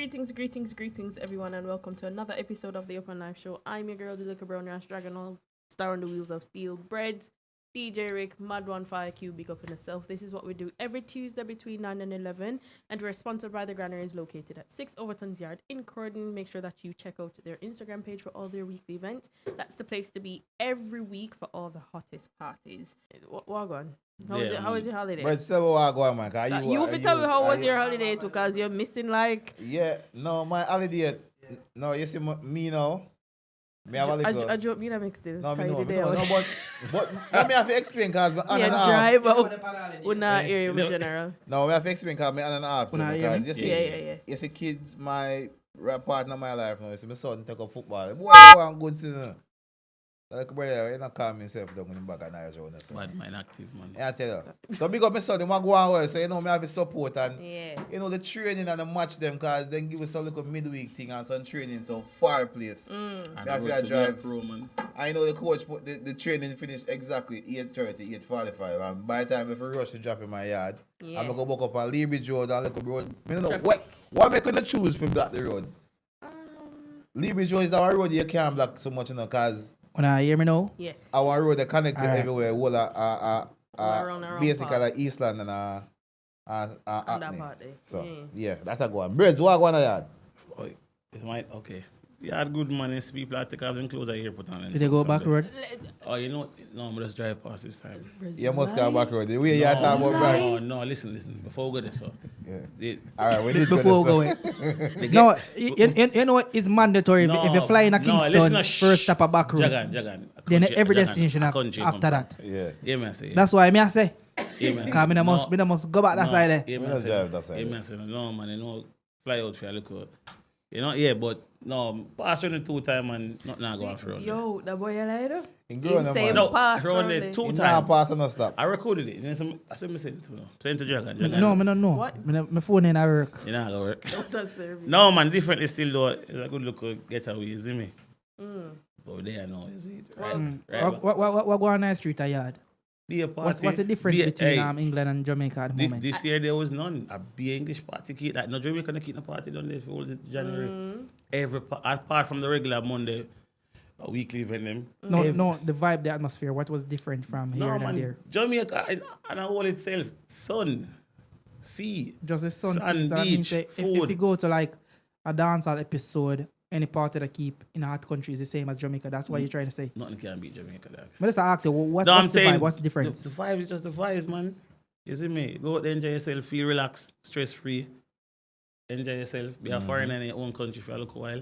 Greetings, everyone, and welcome to another episode of the Open Life Show. I'm your girl, the Little Brown Rash Dragon, star on the wheels of steel. Breads, DJ Rick, Mad One Fire Q, big up in itself. This is what we do every Tuesday between 9 and 11, and we're sponsored by the Granaries located at 6 Overton's Yard in Croydon. Make sure that you check out their Instagram page for all their weekly events. That's the place to be every week for all the hottest parties. What on? How was your holiday? But still, what go on, man? You tell me how was your holiday too, because you're missing like... Yeah, no, my holiday... No, you see me now? Me have a little... I joke, me that makes still. No, but let me have to explain, because... Yeah, drive out. We're not here in general. No, we have to explain, because I'm on and off. Because you see kids, my partner of my life now, you see my son take up football. Boy, I'm good season. Like, brother, you not calm yourself down when you back at nice round. Bad man, active man. Yeah, I tell you. So big up my son, they want to go on well, so you know, me have to support and, you know, the training and the match them, because then give us some little midweek thing and some training, some far place. And I have to drive. Pro, man. I know the coach put the training finished exactly 8:30, 8:45, and by the time if I rush to drop in my yard, I'm going to go back up on Lee Bridge Road and look road. I don't know, what make you choose from that road? Lee Bridge Road is our road you can't block so much, you know, because... When I hear me now? Yes. Our road that connected right. everywhere. Around basically park. Eastland and that Hackney. part there. So yeah, that's a go on. Breads, what go on yard? Oh, it's my okay. You had good money, people take off and close the airport on. Did they go back road? Oh, you know, no, I'm just drive past this time. You must go back road. The way you talk about Breads. No, listen. Before we go there, so. Yeah. All right, we need Before we go in. No, you know it's mandatory if you fly in a Kingston, first stop a back road. Jagan. Then every destination after that. Yeah, man, say. That's why I say. Yeah, man. Because I must go back that side there. Yeah, We man, don't say. drive that side. Yeah, man, say. No, man, you know, fly out for a little. You know, yeah, but no, pass on the 2 times and not going for Yo, that boy you lied up. In Grona, man. No, pass around there only. 2 He times. not pass and no stop. I recorded it. I said, me send it to you. Send it to Jagan. No, I don't know. What? My phone ain't at work. You know how to work. That's service. No, man, differently still though. It's a good look getaway, you see me? But there now, you see it. Right. What go on the street a yard? What's the difference between England and Jamaica at the moment? This year there was none. A big English party keep like no Jamaica no keep no party done there for all the January. Apart from the regular Monday, a weekly event them. No, the vibe, the atmosphere, what was different from here and there? Jamaica and all itself, sun, sea. Just the sun, Sun, sea. So that beach, means if food. you go to like a dancehall episode, any party that keep in a hot country is the same as Jamaica. That's what you're trying to say. Nothing can beat Jamaica dog. But let's ask you, what's I'm the saying vibe? What's the difference? The vibe is just the vibes, man. You see me? Go out there, enjoy yourself, feel relaxed, stress free. Enjoy yourself. Be a foreigner in your own country for a little while.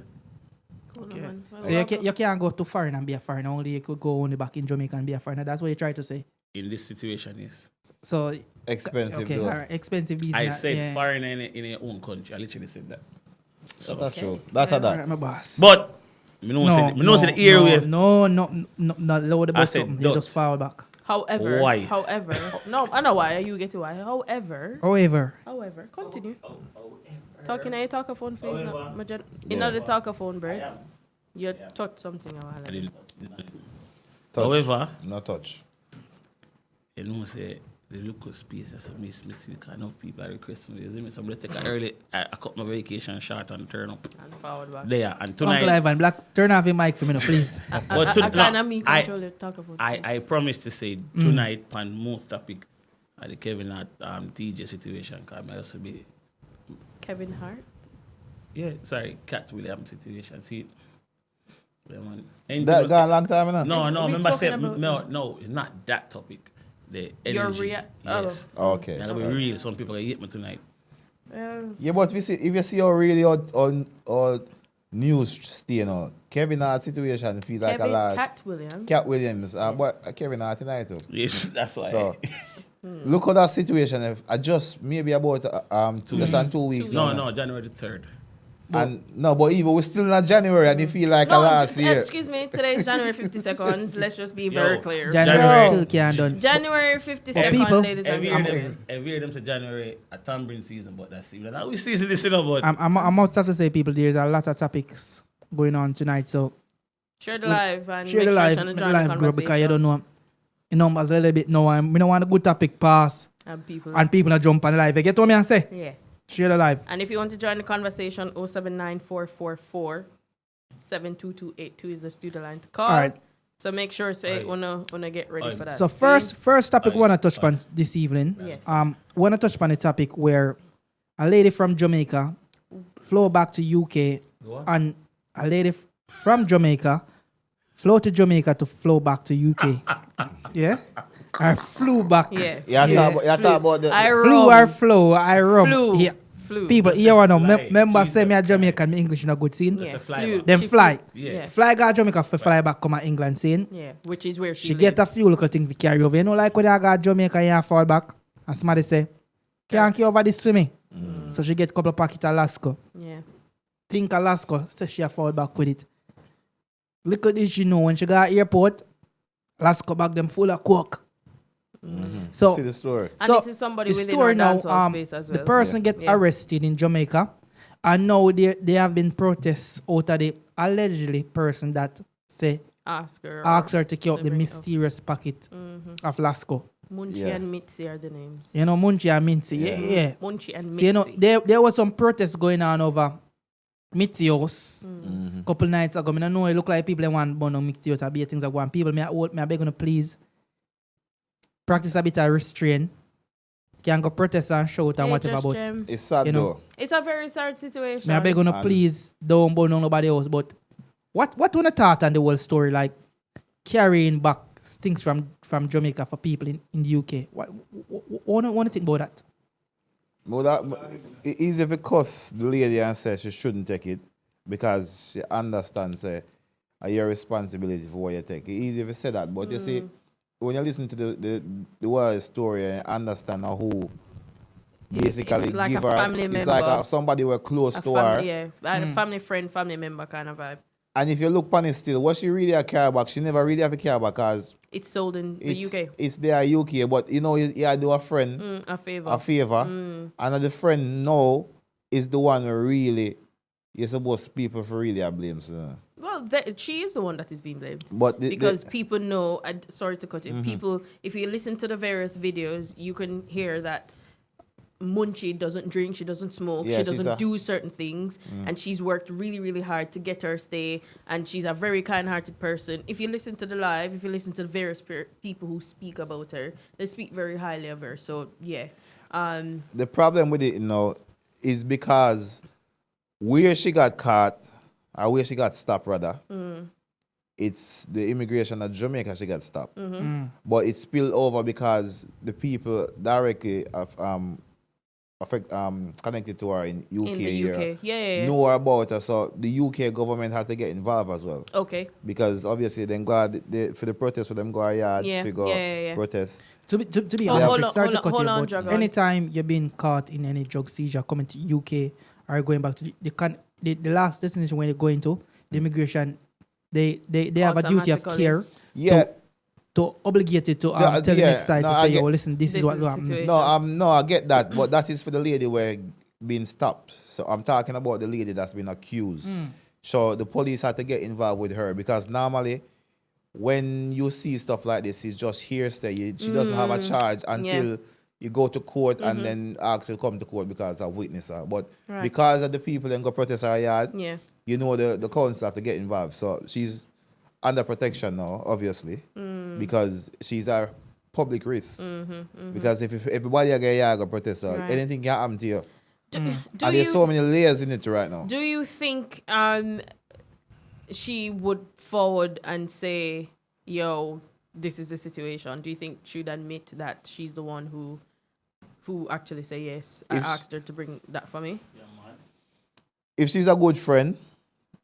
Okay. So you can't go too foreign and be a foreigner. Only you could go only back in Jamaica and be a foreigner. That's what you try to say. In this situation, yes. So Expensive. okay, though. all right, expensive visa. I said yeah. foreigner in your own country. I literally said that. So, That's true. That's All that. right, my boss. but me no say the airwave. No, lower the I bus said something. You don't. just fall back. However, Why? no, I know why. You get to why. However, continue. Talking a talkaphone phase. In the talkaphone, birds. You touched something a while I ago. didn't. Touch. However, No touch. you know say the local space is a missing kind of people are requesting. You see me? Somebody take a early, I cut my vacation short and turn up. And forward back. There and Uncle tonight. Ivan Black, turn off your mic for me now, please. But I kind of me control the talkaphone. I promise to say tonight on most topic at the Kevin at TJ situation because I also be Kevin Hart. Cat Williams situation. See, yeah, man. That gone a long time now? No, We remember say spoken about- no, it's not that topic. The Your energy. Yes. Oh, okay. I'm gonna be real. Some people hate me tonight. Yeah, but if you see how really on news stay now, Kevin Hart situation feel like a last. Cat Williams. But Kevin Hart tonight too. Yes, that's why. So look at that situation. If I just maybe about less than 2 weeks. No, January the 3rd. But even we're still in January and you feel like a last year. Excuse me, today is January 52nd. Let's just be very clear. January still can't done. January 52nd, people- ladies and gentlemen. Every year them to January a tambourine season, but that's even that we season this, you know, but I must have to say, people, there's a lot of topics going on tonight, so Share the live and share make the sure live, you make join the the live group because you conversation. don't know. The numbers a little bit now. We don't want a good topic pass And people. and people not jump on the live. You get what me and say? Yeah. Share the live. And if you want to join the conversation, 079-444-72282 is the studio line to call. All right. So make sure wanna get ready for that. So first topic we want to touch upon this evening. Yes. Want to touch upon a topic where a lady from Jamaica flew back to UK, and a lady from Jamaica flew to Jamaica to flow back to UK. Yeah. I flew back. Yeah. Talk about the Flew or flow. I rum. Flew. Yeah. Flew. People here want to fly. remember say me a Jamaican, me English in a good scene. Yeah. a fly Flew. back. Them She fly. flew. Yeah. Fly go to Jamaica for fly back come to England scene. Yeah. Which is where She get a lives. few little thing to carry over. You know, like when I got Jamaica and you fall back, and somebody say, can't carry over this for me. So she get a couple of packets of Alaska. Yeah. Think Alaska, say she a fall back with it. Little did she know when she got airport, Alaska bag them full of coke. So see the story. And So, this is somebody the within story our now, dancehall space as well. the person get Yeah. arrested in Jamaica, and now they have been protests out of the allegedly person that say ask her to keep up the bring it up. mysterious packet of Lasco. Munchie Yeah. and Mitzie are the names. You know, Munchie and Mincy. Yeah. Munchie and Mitzie. So, you know, there was some protests going on over Mitzi house. Couple nights ago. I don't know, it look like people want to Mitzi house. Be things that go on. People, I beg you to please practice a bit of restraint. Can go protest and shout and Hey, whatever. Just But Jem. It's sad You know, though. It's a very sad situation. I beg you to And- please don't burn on nobody else. But what wanna thought on the whole story, like carrying back things from Jamaica for people in the UK? What wanna think about that? Well, it's easy if it cuss the lady and say she shouldn't take it because she understands your responsibility for what you take. It's easy if you say that, but you see, when you listen to the whole story and understand who basically it's like give a her, family it's member. like somebody who are close A to her. family, yeah. And a family friend, family member kind of vibe. And if you look on it still, what she really a care back, she never really have a care back because It's sold in the UK. it's there UK, but you know, you do a friend A favor. a favor, and the friend now is the one who really you're supposed people for really are blamed. So. Well, she is the one that is being blamed. But Because people know, sorry to cut it, people, if you listen to the various videos, you can hear that Munchie doesn't drink, she doesn't smoke, Yeah, she she's doesn't do certain things, and she's worked really, really hard to get her stay, and she's a very kind-hearted person. If you listen to the live, if you listen to the various people who speak about her, they speak very highly of her. So, yeah. the problem with it, you know, is because where she got caught, or where she got stopped rather, it's the immigration at Jamaica she got stopped. But it spilled over because the people directly connected to her in UK, In the here UK. Yeah. know about her. So the UK government had to get involved as well. Okay. Because obviously then for the protest for them go yard Yeah, to go yeah. protest. To be Hold honest, on, Rick, sorry to hold cut you, on, but Dragon. anytime you've been caught in any drug seizure coming to UK or going back to the last destination where you're going to, the immigration, they have a duty of Automatically. care Yeah. to obligate you to tell Yeah, the next side no, to I say, get- oh, listen, this is what the happened. situation. No, I get that, but that is for the lady where being stopped. So I'm talking about the lady that's been accused. So the police had to get involved with her because normally when you see stuff like this, it's just hearsay. She doesn't have a charge until you go to court and then ask to come to court because of witness her. But Right. because of the people and go protest her yard, Yeah. you know the council have to get involved. So she's under protection now, obviously, because she's a public risk. Because if everybody get yard go protest her, Right. anything can happen to you. Do And there's you so many layers in it right now. do you think she would forward and say, "Yo, this is the situation"? Do you think she'd admit that she's the one who actually say yes? I If sh- asked her to bring that for me. If she's a good friend,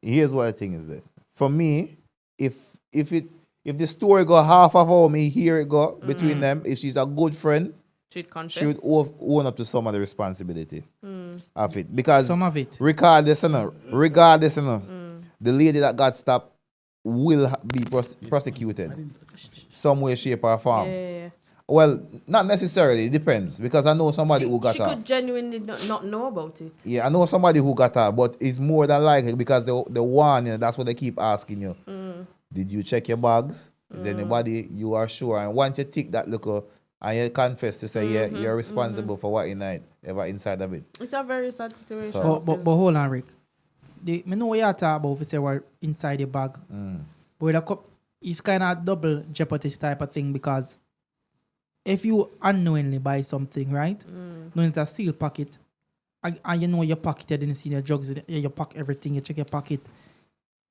here's what I think is that. For me, if the story go half of how me here it go between them, if she's a good friend, She'd confess. she would own up to some of the responsibility of it. Because Some of it. regardless, the lady that got stopped will be prosecuted some way, shape, or form. Yeah. Well, not necessarily. It depends. Because I know somebody who got She her. could genuinely not know about it. Yeah, I know somebody who got her, but it's more than likely because the one, that's what they keep asking you. Did you check your bags? Is there anybody you are sure? And once you tick that little and you confess to say you're responsible for what ever inside of it. It's a very sad situation. So- But hold on, Rick. Me know what you're talking about if you say we're inside the bag. But with it's kind of double jeopardy type of thing because if you unknowingly buy something, right? Knowing it's a sealed packet, and you know your pocket, you didn't see your drugs, you pack everything, you check your pocket,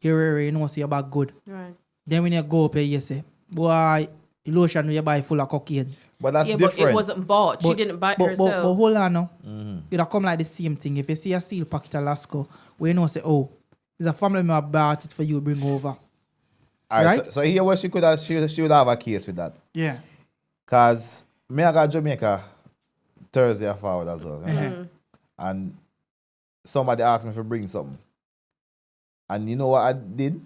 you know see your bag good. Right. Then when you go up here, you say, boy, the lotion you buy full of cocaine. But that's Yeah, different. but it wasn't bought. She didn't buy it herself. But hold on now. It'll come like the same thing. If you see a sealed packet of Lasco, we know say, oh, it's a family member bought it for you to bring over. All right. Right? So here what she would have a case with that. Yeah. Cause me I got Jamaica Thursday or forward as well. And somebody asked me to bring something. And you know what I did?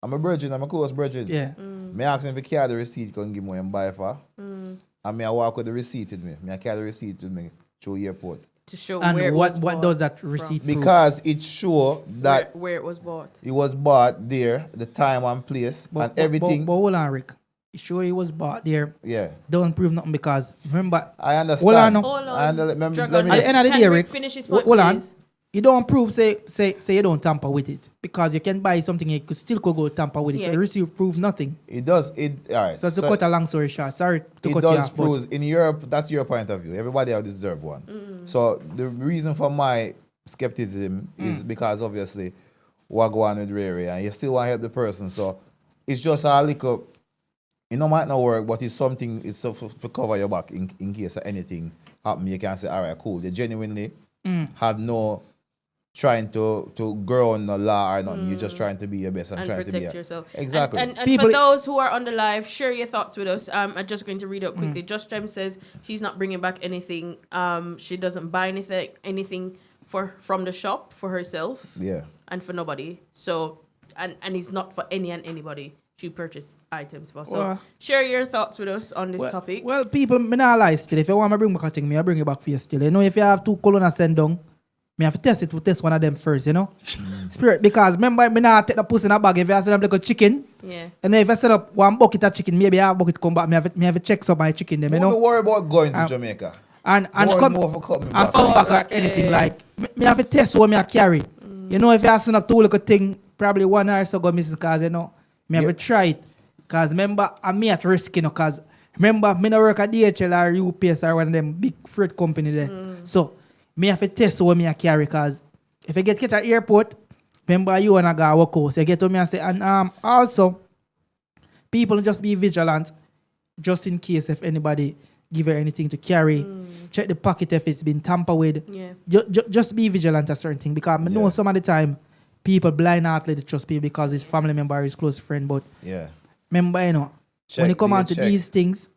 I'm a virgin, I'm a close virgin. Yeah. Me asked him if he carry the receipt, can give me and buy for. And me I walk with the receipt with me. Me I carry the receipt with me through airport. To show And where it was what bought does that receipt prove? Because it show that where it was bought. it was bought there, the time and place, and everything. But hold on, Rick. It sure it was bought there. Yeah. Don't prove nothing because remember, I understand. Hold Hold on. I let me Dragon, at the end of the can day, Rick Rick, finish his point, hold on. please? You don't prove say you don't tamper with it because you can buy something you could still go tamper with it. So Yeah. the receipt prove nothing. It does. All right. So to cut a long story short, sorry to it cut you does off. But prove in Europe. That's your point of view. Everybody else deserve one. So the reason for my skepticism is because obviously what go on with Rary and you still want to help the person. So it's just a little. It might not work, but it's something. It's to cover your back in case anything happen. You can say, all right, cool. They genuinely have no trying to grow on the law or nothing. You're just trying to be your best and trying to be protect yourself. Exactly. And People- for those who are on the live, share your thoughts with us. I'm just going to read it quickly. Just Jem says she's not bringing back anything. She doesn't buy anything from the shop for herself Yeah. and for nobody. So and it's not for any and anybody she purchased items for. So Well- share your thoughts with us on this topic. Well, people, me not lie still. If you want me bring back a thing, me I bring it back for you still. You know, if you have 2 colonna send down, me have to test it. We'll test one of them first, you know. Spirit, because remember, me not take the pussy in a bag. If you send up like a chicken, Yeah. and then if I send up one bucket of chicken, maybe I have bucket come back. Me have to check some my chicken them, you Don't know. worry about going to Jamaica. And More come more for coming and back. come back or anything like me have to test what me I carry. You know, if you send up 2 little thing, probably 1 hour so go missing, cause you know, me have to try it. Cause remember, I'm me at risk, you know, cause remember, me no work at DHL or UPS or one of them big freight company there. So me have to test what me I carry, cause if I get at airport, remember you wanna go walk out. So you get to me and say, and also people just be vigilant, just in case if anybody give her anything to carry. Check the pocket if it's been tampered with. Yeah. Just be vigilant at certain thing because I know some of the time people blind heartedly trust people because his family member or his close friend. But Yeah. remember, you know, when it come on to check. these things,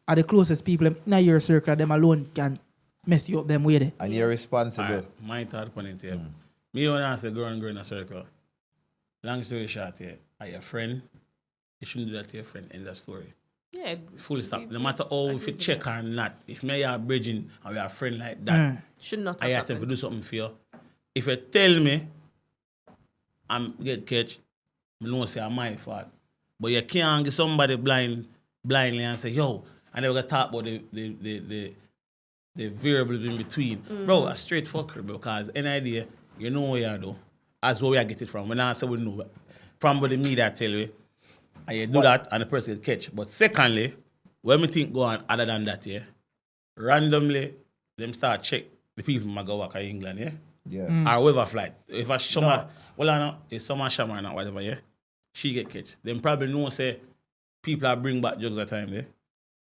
are the closest people in your circle, them alone can mess you up them with it. And you're responsible. Alright, my third point here. Me don't want to say grow in a circle. Long story short here, are your friend? You shouldn't do that to your friend. End of story. Yeah. Full stop. No matter how if you check or not, if me are bridging and we are a friend like that, Should not I have have to happened. do something for you. If you tell me I'm get catch, I know say I'm my fault. But you can't get somebody blindly and say, yo, I never got talk about the variables in between. Bro, a straight fucker, because any idea, you know where you are though. That's where we get it from. When I say we know from what the media tell you, and you do that and the person get catch. But secondly, when we think go on other than that, yeah, randomly, them start check the people might go work in England, yeah? Yeah. Or whoever flight. If a Shama, well, I know, if someone Shama or not, whatever, yeah, she get catch. Them probably know, say, people are bring back drugs at time, yeah?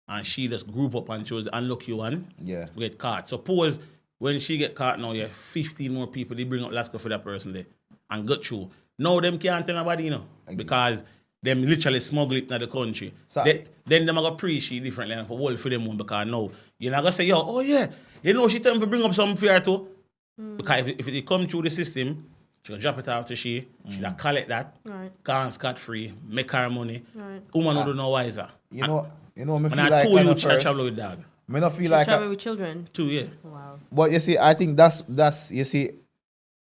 And she just group up and chose the unlucky one, Yeah. get caught. Suppose when she get caught now, yeah, 15 more people, they bring up Lasco for that person there and got through. Now them can't tell nobody, you know, because them literally smuggle it in the country. So- Then them are going to preach it differently and for world for them one because now, you're not going to say, yo, oh yeah, you know she tell me to bring up some fear too. Because if it come through the system, she'll drop it after she'll collect that, Right. gone scot-free, make her money. Right. Woman who don't know wiser. You know, me When feel I like told kind you, of she first, travel with dog. me not feel She's like traveling with children. 2 years. Wow. but you see, I think that's you see,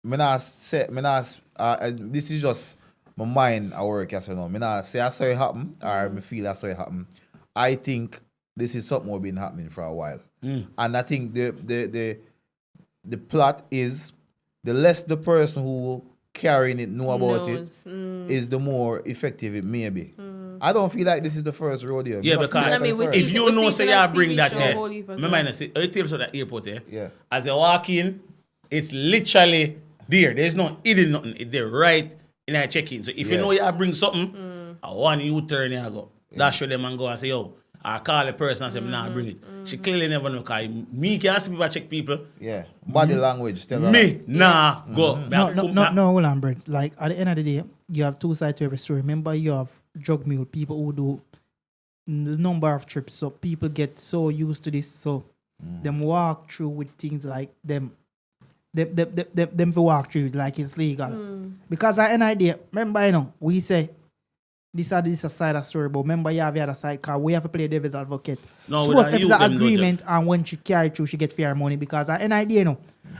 this is just my mind at work, as you know. Me not say I saw it happen or me feel I saw it happen. I think this is something that's been happening for a while. And I think the plot is the less the person who carrying it know about it is the more effective it may be. I don't feel like this is the first rodeo. Yeah, because I mean, if you know, say you bring that show, here, remember I say, you tell us at the airport here. Yeah. As you walk in, it's literally there. There's no hidden nothing. It's there right in that check-in. So if you know you bring something, I want you turn here go. That show them and go and say, yo, I call the person and say, nah, bring it. She clearly never know because me can't see people check people. Yeah. Body language. Tell her. Me, nah, go. No, hold on, Brent. Like, at the end of the day, you have two sides to every story. Remember, you have drug mule, people who do the number of trips. So people get so used to this. So them walk through with things like them for walk through like it's legal. Because at the end of the day, remember, we say, this is a side of story, but remember you have the other side because we have to play devil's advocate. No, suppose if it's an agreement and when she carry through, she get fair money because at an idea,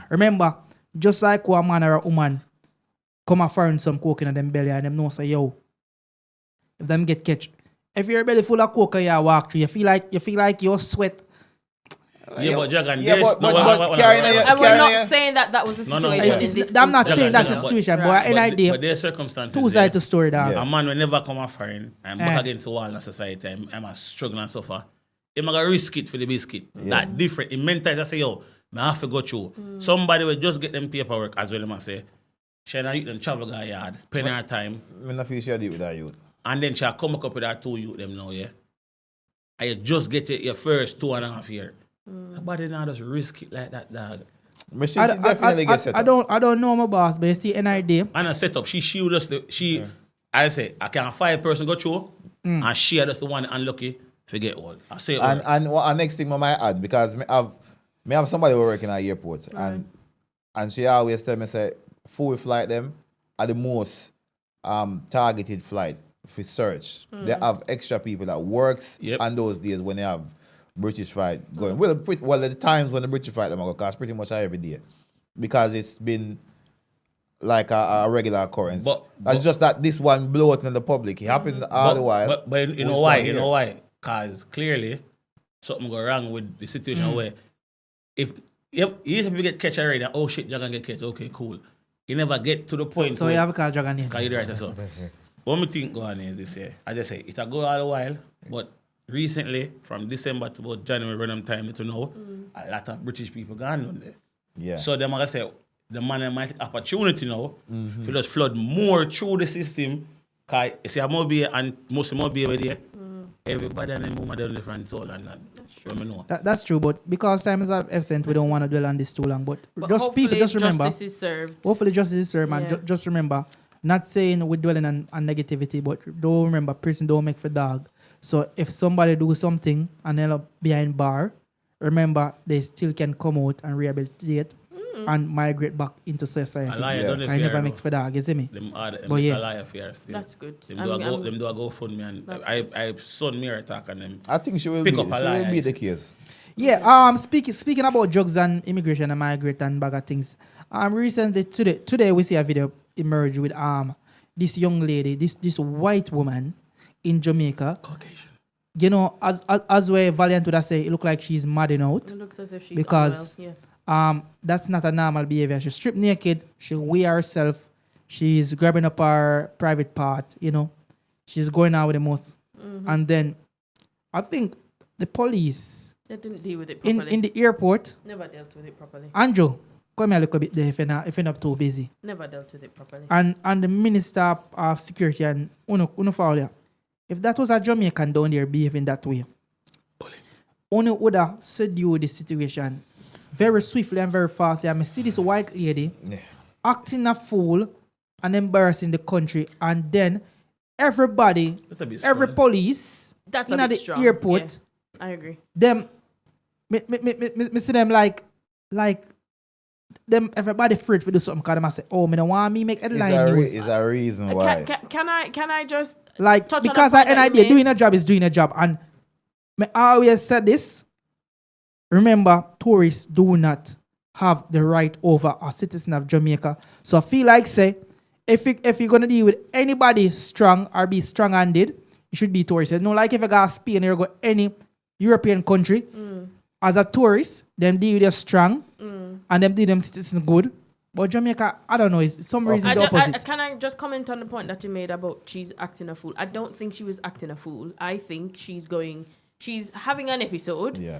remember, just like a man or a woman come and find some coke in them belly and them know say, yo, if them get catch, if your belly full of coke and you walk through, you feel like you sweat. Yeah, but Jagan, and we're not saying that was the situation. I'm not saying that's the situation, but an idea. But there's circumstances. Two sides to story, dog. A man will never come off foreign. I'm back against the wall in society. I'm a struggle and suffer. I'm going to risk it for the biscuit. That different. In mental, I say, yo, I have to go through. Somebody will just get them paperwork as well, I say. She not them travel guy yard, spend her time. I'm not feel she deal with that youth. And then she come up with her 2 youth them now, yeah. And you just get your first 2.5 years. Nobody now just risk it like that, dog. I don't know my boss, but you see an idea. And a setup, I say, I can 5 person go through, and she just the one unlucky to get all. I say and what next thing I might add, because me have somebody who working at the airport, and she always tell me, say, full flight them are the most targeted flight for search. They have extra people that works on those days when they have British flight going. Well, the times when the British flight them go, because pretty much every day, because it's been like a regular occurrence. But it's just that this one blew out in the public. It happened all the while. But you know why? You know why? Because clearly something go wrong with the situation where if you get catch already, oh shit, you're gonna get catch. Okay, cool. You never get to the point. So you have a car Jagan here. Because you're right, so. What me think go on is this year. I just say it'll go all a while, but recently, from December to about January random time to now, a lot of British people gone on there. Yeah. So them like I say, the man might take opportunity now to just flood more through the system. Cause you see, I'm more be and most more be over there. Everybody and them woman down the front all and that. That's true, but because time is absent, we don't want to dwell on this too long. But just people, just remember. Justice is served. Hopefully, justice is served, and just remember. Not saying we're dwelling on negativity, but don't remember, person don't make for dog. So if somebody do something and end up behind bar, remember they still can come out and rehabilitate and migrate back into society. I never make for dog, you see me? But yeah, that's good. Them do a GoFundMe and I son mirror attack on them. I think she will be the case. Yeah. Speaking about drugs and immigration and migrate and bag of things. Recently today we see a video emerge with this young lady, this white woman in Jamaica. Caucasian. You know, as we Valiant would say, it looks like she's madding out. It looks as if she's because unwell, yes. That's not a normal behavior. She's stripped naked, she wear herself, she's grabbing up her private part, you know. She's going out with the most. And then I think the police they didn't deal with it properly. In the airport. Never dealt with it properly. Andrew, come here a little bit there if you're not too busy. Never dealt with it properly. And the Minister of Security and Uno Fowler, if that was a Jamaican down there behaving that way, Uno would have subdued the situation very swiftly and very fast. I see this white lady acting a fool and embarrassing the country, and then everybody, every police that's in the airport, I agree. Them, me see them like them. Everybody afraid to do something because they say, "Oh, me don't want me make headline news." Is a reason why? Can I just like because an idea doing a job is doing a job, and me always said this. Remember, tourists do not have the right over a citizen of Jamaica. So I feel like say, if you're gonna deal with anybody strong or be strong-handed, it should be tourists. No, like if you go to Spain or you go any European country. As a tourist, them deal with strong and them deal them citizens good. But Jamaica, I don't know, it's some reason the opposite. Can I just comment on the point that you made about she's acting a fool? I don't think she was acting a fool. I think she's having an episode. Yeah.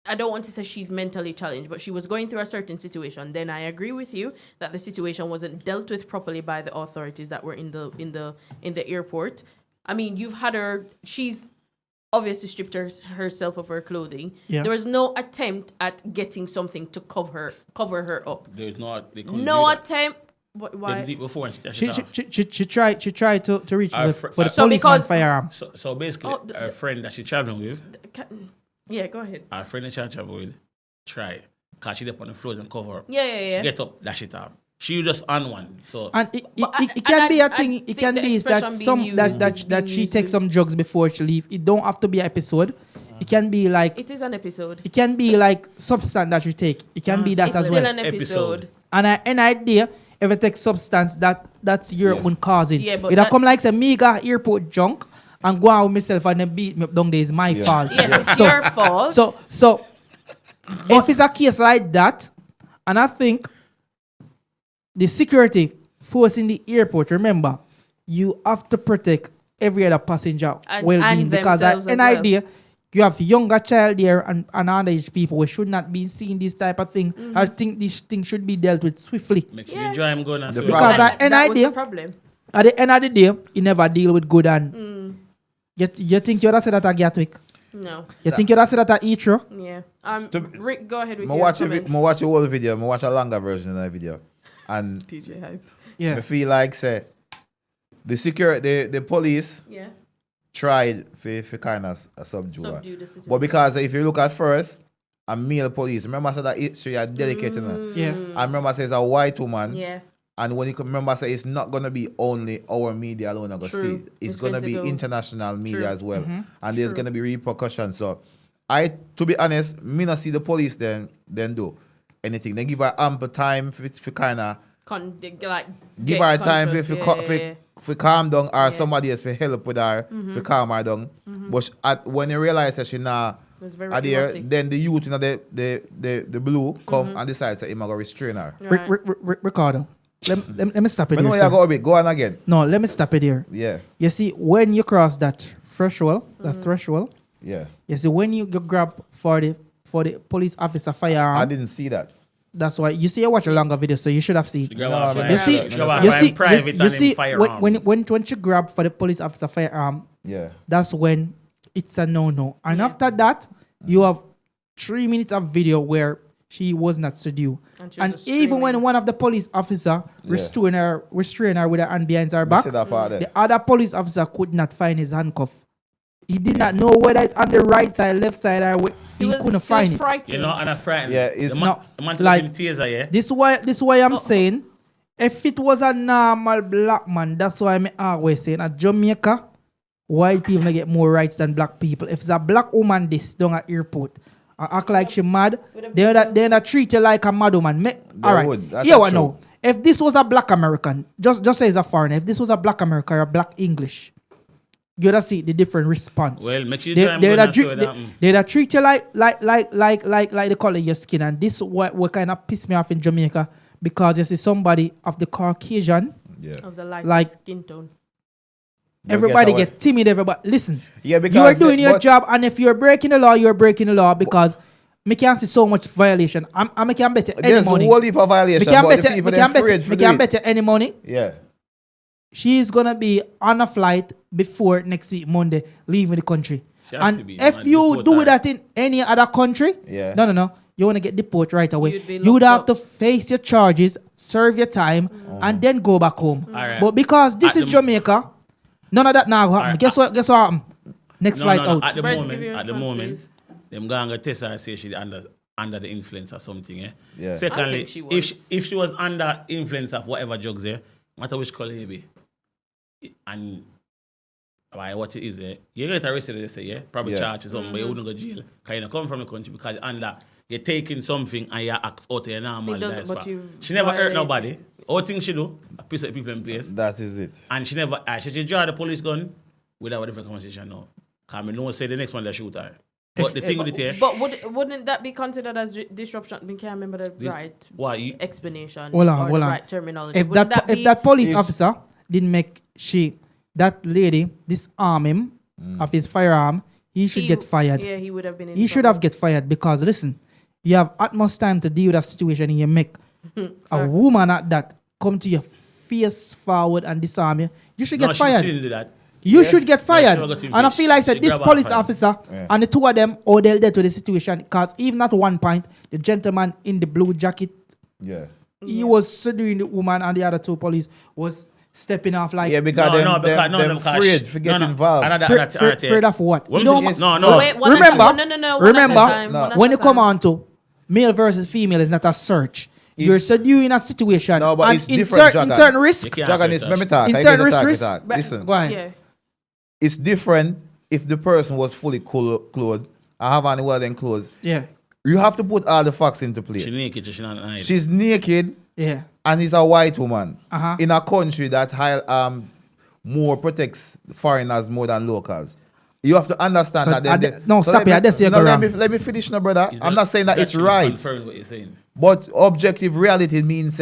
I don't want to say she's mentally challenged, but she was going through a certain situation. Then I agree with you that the situation wasn't dealt with properly by the authorities that were in the airport. I mean, you've had her. She's obviously stripped herself of her clothing. Yeah. There was no attempt at getting something to cover her up. There's no attempt. Why? Before she tried to reach for the policeman's firearm. So basically, her friend that she's traveling with. Yeah, go ahead. Our friend that she travel with, try. Because she up on the floor and cover up. Yeah. She get up, dash it up. She just on one. So and it can be a thing. It can be that she takes some drugs before she leave. It don't have to be an episode. It can be like it is an episode. It can be like substance that you take. It can be that as well. It's still an episode. And an idea if you take substance that's your own causing. Yeah, but it come like say me got airport junk and go out with myself and then beat me up down there is my fault. Yes, it's your fault. So if it's a case like that, and I think the security force in the airport, remember, you have to protect every other passenger well-being because an idea you have younger child there and underage people we should not be seeing this type of thing. I think this thing should be dealt with swiftly. Make sure you enjoy him going as well. Because that idea, was the problem. At the end of the day, you never deal with good and you think you'd have said that at Gatwick? No. You think you'd have said that at Heathrow? Yeah. Rick, go ahead with your comment. I watch a whole video. I watch a longer version of that video. And TJ Hype. Yeah. I feel like say the police tried for kind of subdue the situation. But because if you look at first, a male police, remember I said that history are delicate, Yeah. And remember I say it's a white woman. Yeah. And when you remember I say it's not gonna be only our media alone are gonna see it. It's gonna be international media as well. And there's gonna be repercussions. So to be honest, me not see the police then do anything. They give her ample time for kind of give her time for calm down or somebody else for help with her to calm her down. But when you realize that she now then the youth the blue come and decide that he might go restrain her. Ricardo, let me stop it here. Go on again. No, let me stop it here. Yeah. You see, when you cross that threshold, yeah. You see, when you grab for the police officer firearm. I didn't see that. That's why you see I watch a longer video, so you should have seen. You see when you grab for the police officer firearm, that's when it's a no. And after that, you have 3 minutes of video where she was not subdued. And even when one of the police officer restrained her with her hand behind her back, the other police officer could not find his handcuff. He did not know whether it's on the right side, left side, or he couldn't find it. You're not on a friend. Yeah, it's not like taser, yeah. This is why I'm saying, if it was a normal black man, that's why I'm always saying at Jamaica, white people get more rights than black people. If it's a black woman this down at airport, act like she mad, they're not treat you like a mad woman. All right, yeah, what now? If this was a black American, just say it's a foreigner. If this was a black American or a black English, you gotta see the different response. Well, make sure they treat you like the color of your skin, and this what kind of piss me off in Jamaica because you see somebody of the Caucasian, of the light skin tone. Everybody get timid. Everybody listen. Yeah, because you are doing your job, and if you're breaking the law, you're breaking the law because me can't see so much violation. I can bet you any money. There's a whole heap of violation. Me can bet you any money. Yeah. She's gonna be on a flight before next week Monday, leaving the country. And if you do that in any other country, no, you wanna get deported right away. You would have to face your charges, serve your time, and then go back home. Right. But because this is Jamaica, none of that now happen. Right. Guess what happened? Next flight out. At the moment, them gonna test her and say she's under the influence or something. Yeah. Secondly, if she was under influence of whatever drugs, no matter which color you be. And what it is there, you get arrested, they say, probably charged with something, but you wouldn't go to jail. Because you come from the country because you're taking something and you act out of your normal lifestyle. She never hurt nobody. All things she do, piece of people in place. That is it. And she never, she draw the police gun without a different conversation now. Because I know say the next one they shoot her. But the thing with it here. But wouldn't that be considered as disruption? I can't remember the right explanation. Hold on. Right terminology. If that police officer didn't make that lady disarm him of his firearm, he should get fired. Yeah, he would have been. He should have get fired because listen, you have utmost time to deal with that situation and you make a woman at that come to your face forward and disarm you. You should get fired. She didn't do that. You should get fired. No, and I feel like said this police officer and the two of them they'll deal to the situation because even at one point, the gentleman in the blue jacket, he was subduing the woman and the other two police was stepping off like... Yeah, because they're afraid to get involved. Afraid of what? No. Wait, remember, when you come on to male versus female, it's not a search. You're subduing a situation. No, but and it's different, in certain risk... Dragon, let me talk. In certain risk... Listen. Go ahead. Yeah. It's different if the person was fully clothed. I have any well-then clothes. Yeah. You have to put all the facts into play. She's naked. She's naked. Yeah. And he's a white woman. Uh-huh. In a country that more protects foreigners more than locals. You have to understand that. Stop it. Let me finish now, brother. I'm not saying that it's right. Confirm what you're saying. But objective reality means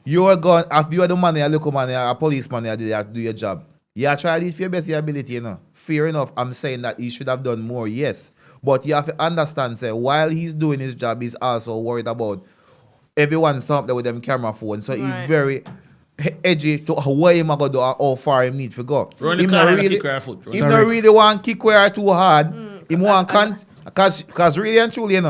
you're going, if you're the man, a local man, a policeman, you do your job. You try to do it for your best ability, Fair enough, I'm saying that he should have done more, yes. But you have to understand, while he's doing his job, he's also worried about everyone up there with them camera phones. So he's very edgy to where him going to do or how far him need to go. He don't really want to kick her too hard. He want because really and truly,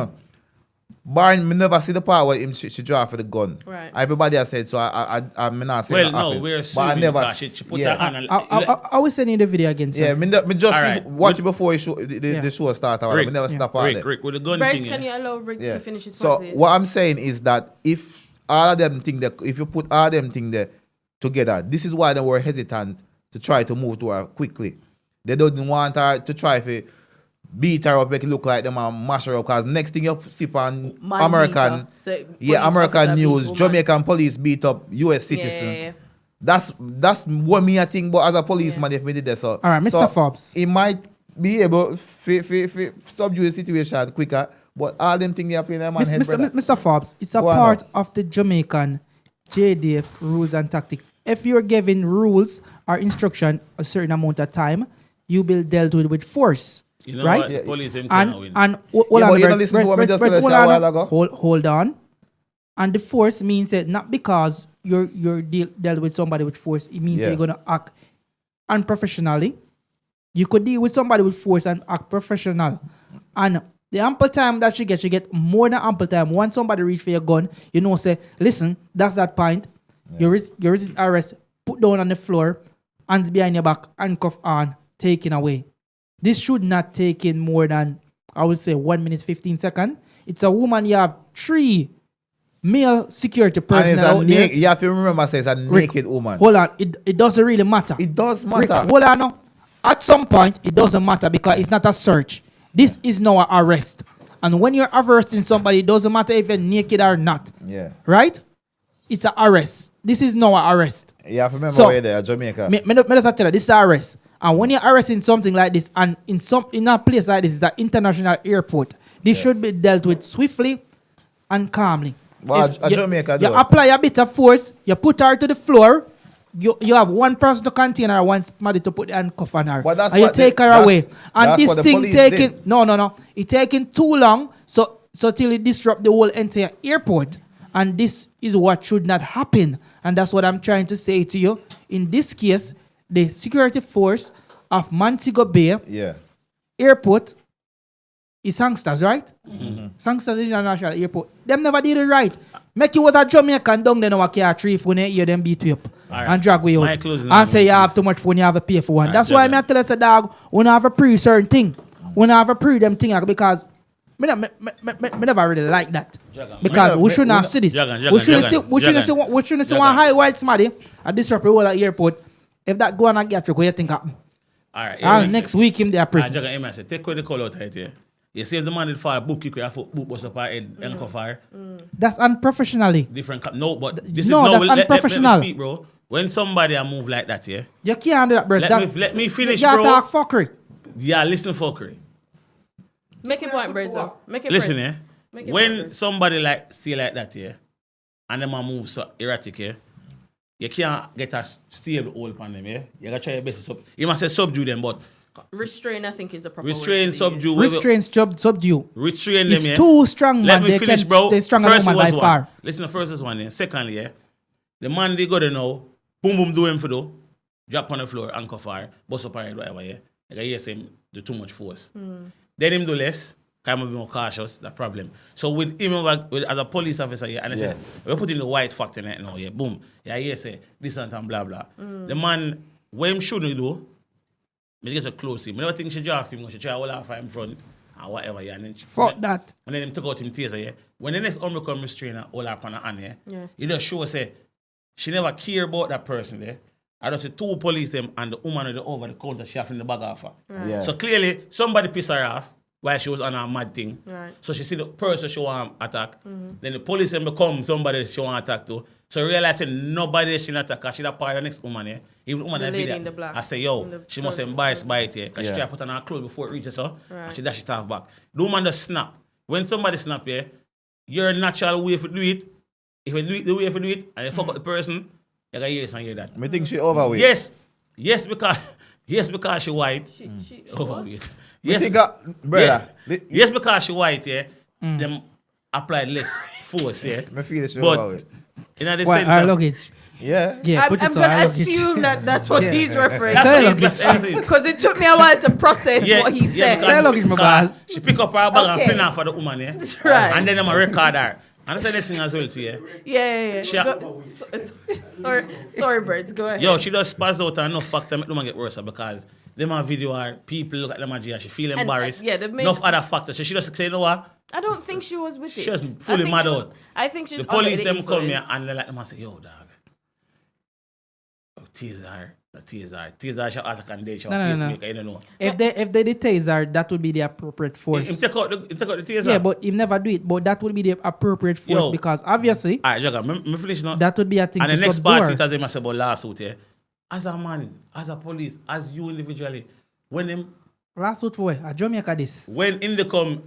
Barn, me never see the part where she draw for the gun. Right. Everybody has said so. I'm not saying. Well, no, we're assuming because she put her hand. I was sending the video again. Sir. Yeah, me just watch it before the show start. Rick, me never stop on it. Rick, with the gun Brent, thing. Can you allow Rick to finish his So point, please? what I'm saying is that if all of them thing that if you put all them thing there together, this is why they were hesitant to try to move to her quickly. They don't want her to try to beat her up, make it look like them and mash her up. Because next thing you see on American news, Jamaican police beat up US citizen. Yeah. That's what me I think. But as a policeman, if me did that, so all right, Mr. Forbes, he might be able to subdue the situation quicker. But all them things you are playing in my head, Mr. Forbes, it's a part of the Jamaican JDF rules and tactics. If you're given rules or instruction a certain amount of time, you will dealt with force. You know right? What? The police and hold on. And the force means that not because you're dealt with somebody with force, it means you're gonna act unprofessionally. You could deal with somebody with force and act professional. And the ample time that you get more than ample time. Once somebody reach for your gun, say, listen, that's that point. You resist arrest, put down on the floor, hands behind your back, handcuff on, taken away. This should not take in more than, I would say, 1 minute, 15 seconds. It's a woman, you have 3 male security personnel out there. You have to remember, it's a naked woman. Hold on, it doesn't really matter. It does matter. Rick, hold on now. At some point, it doesn't matter because it's not a search. This is now an arrest. And when you're arresting somebody, it doesn't matter if you're naked or not. Yeah. Right? It's an arrest. This is now an arrest. You have to remember where they are, Jamaica. Me just tell you, this is an arrest. And when you're arresting something like this, and in a place like this, it's an international airport, this should be dealt with swiftly and calmly. Well, Jamaica you apply a bit of force, you put her to the floor, you have one person to contain her, one somebody to put the handcuff on her, and you take her away. And this thing taking it taking too long, so till it disrupt the whole entire airport. And this is what should not happen. And that's what I'm trying to say to you. In this case, the security force of Montego Bay Airport is Sangsters, right? Mm-hmm. Sangsters International Airport. Them never did it right. Make you was a Jamaican down there now care 3 phone hear them beat you up and drag you out. And say you have too much phone, you have to pay for one. That's why I tell us a dog, we don't have a pre certain thing. We don't have a pre them thing because me never really like that. Because we shouldn't have see this. We shouldn't see one high white smarty at this whole airport. If that go on and get you, what you think happen? All right. Next week him there prison. Take away the call out right here. You see if the man did fire book kick, you have book was up her head and fire. That's unprofessionally. Different but this that's unprofessional. Let me speak, bro. When somebody move like that, you can't do that, bro. Let me finish, you bro. Talk fuckery. Yeah, listen fuckery. Make it point, Brazil. Make it Listen, Brits. Make it when point, somebody like stay like that, yeah, and them a move so erratic, yeah, you can't get a stable hold on them, yeah. You gotta try your best to you must say subdue them, but restrain, I think, is the proper restrain, word to subdue, Restrain, subdue. restrain them, It's yeah. too strong, Let man. me They finish, can, bro. they're stronger than woman by one. far. Listen, the first is one, yeah. Secondly, yeah, the man they go there now, boom, boom, do him for do, drop on the floor, anchor fire, bust up her, whatever, yeah. Like I hear him do too much force. Then him do less. Kind of be more cautious, that problem. So with him as a police officer, yeah, and I say, we're putting the white factor in it now, yeah, boom. Yeah, he say this and blah blah. The man, what him shouldn't do, he get so close to him. I don't think she draw him, she try all off in front and whatever, yeah. And then Fuck that. And then him took out him taser, yeah. When the next arm come restrain her, all up on her hand, yeah, he just show say she never care about that person there. I just see two police them and the woman with the over the counter, she have in the bag off her. Right. Yeah. So clearly somebody pissed her off while she was on her mad thing. Right. So she see the person she want to attack. Then the police them become somebody she want to attack to. So realizing nobody she not attack because she that part of the next woman, yeah. Even the woman The in the lady video, in the black. I say, yo, In the she must trouser. embarrass by it, yeah. Because she Yeah. try to put on her clothes before it reaches her. Right. And she dash it off back. The woman just snap. When somebody snap, yeah, your natural way to do it, if you do it the way you do it, and you fuck up the person, you gotta hear this and hear that. I think she overweight. Yes, because she white. She Overweight. Yes, Yes, brother. yes, because she white, yeah. Them applied less force, yeah. I feel she But overweight. in the Why, sense our of- luggage. Yeah. Yeah, I'm put it going on our to luggage. assume that that's what he's referring That's Say it, luggage. that's it. because it took me a while to process what he said. because- Say luggage, my because boss. She pick up her bag and Okay. fin off for the woman, yeah. Right. And then I'm a record her. And I say this thing as well to you. Yeah. She- Sorry, birds. Go ahead. Yo, she just spaz out and enough factor make the woman get worse because them a video her, people look at them and she feel embarrassed. yeah, they make- enough other factors. So she just say, you know what? I don't think she was with it. She was I fully think mad she was- out. I think she's The police under the them come here influence. and they like them and say, yo, dog. Oh, teaser her. Teaser she attack and then she No. pacemaker, you don't know. If they the taser, that would be the appropriate Him force. take out the taser. Yeah, but he never do it. But that would be the appropriate force Yo. because obviously Alright, Jaga, me finish now. that would be a thing And to the next part, subdue it her. as them say about lawsuit, yeah. As a man, as a police, as you individually, when them Lawsuit for a Jamaica this. when in the come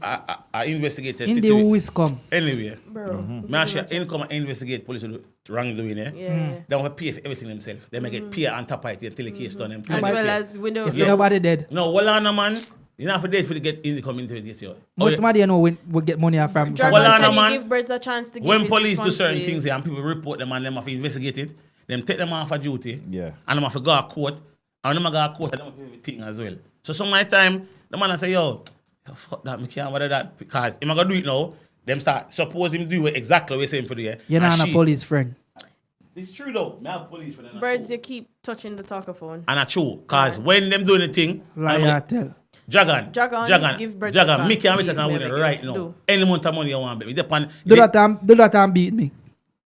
investigated In the who is come. anyway. Bro. Me and she in come and investigate police who do wrongdoing, yeah. Yeah. They want to pay for everything themselves. They make it pay on top of it until the case done. Them. As well as we don't. You see nobody dead. No, well on a man. You not for dead for the get in the community this year. Most money you know we get money from. Well, Jargon, no, can man. you give birds a chance to give When his police do response, certain please? things here and people report them and them have to investigate it, them take them off of duty. Yeah. And them have to go to court. And them have to go to court and them have to pay everything as well. So some of my time, the man say, yo, fuck that, me can't bother that. Because if I go do it now, them start, suppose him do it exactly the same for the year. You're not a police friend. It's true though. Me have police for them. Birds, you keep touching the talkaphone. And I true. Because when them doing the thing, Liar tell. Dragon, give Birds a Dragon, chance, me can't please, win it maybe. right now. Do. Any amount of money you want, baby. Depend. Do that and beat me.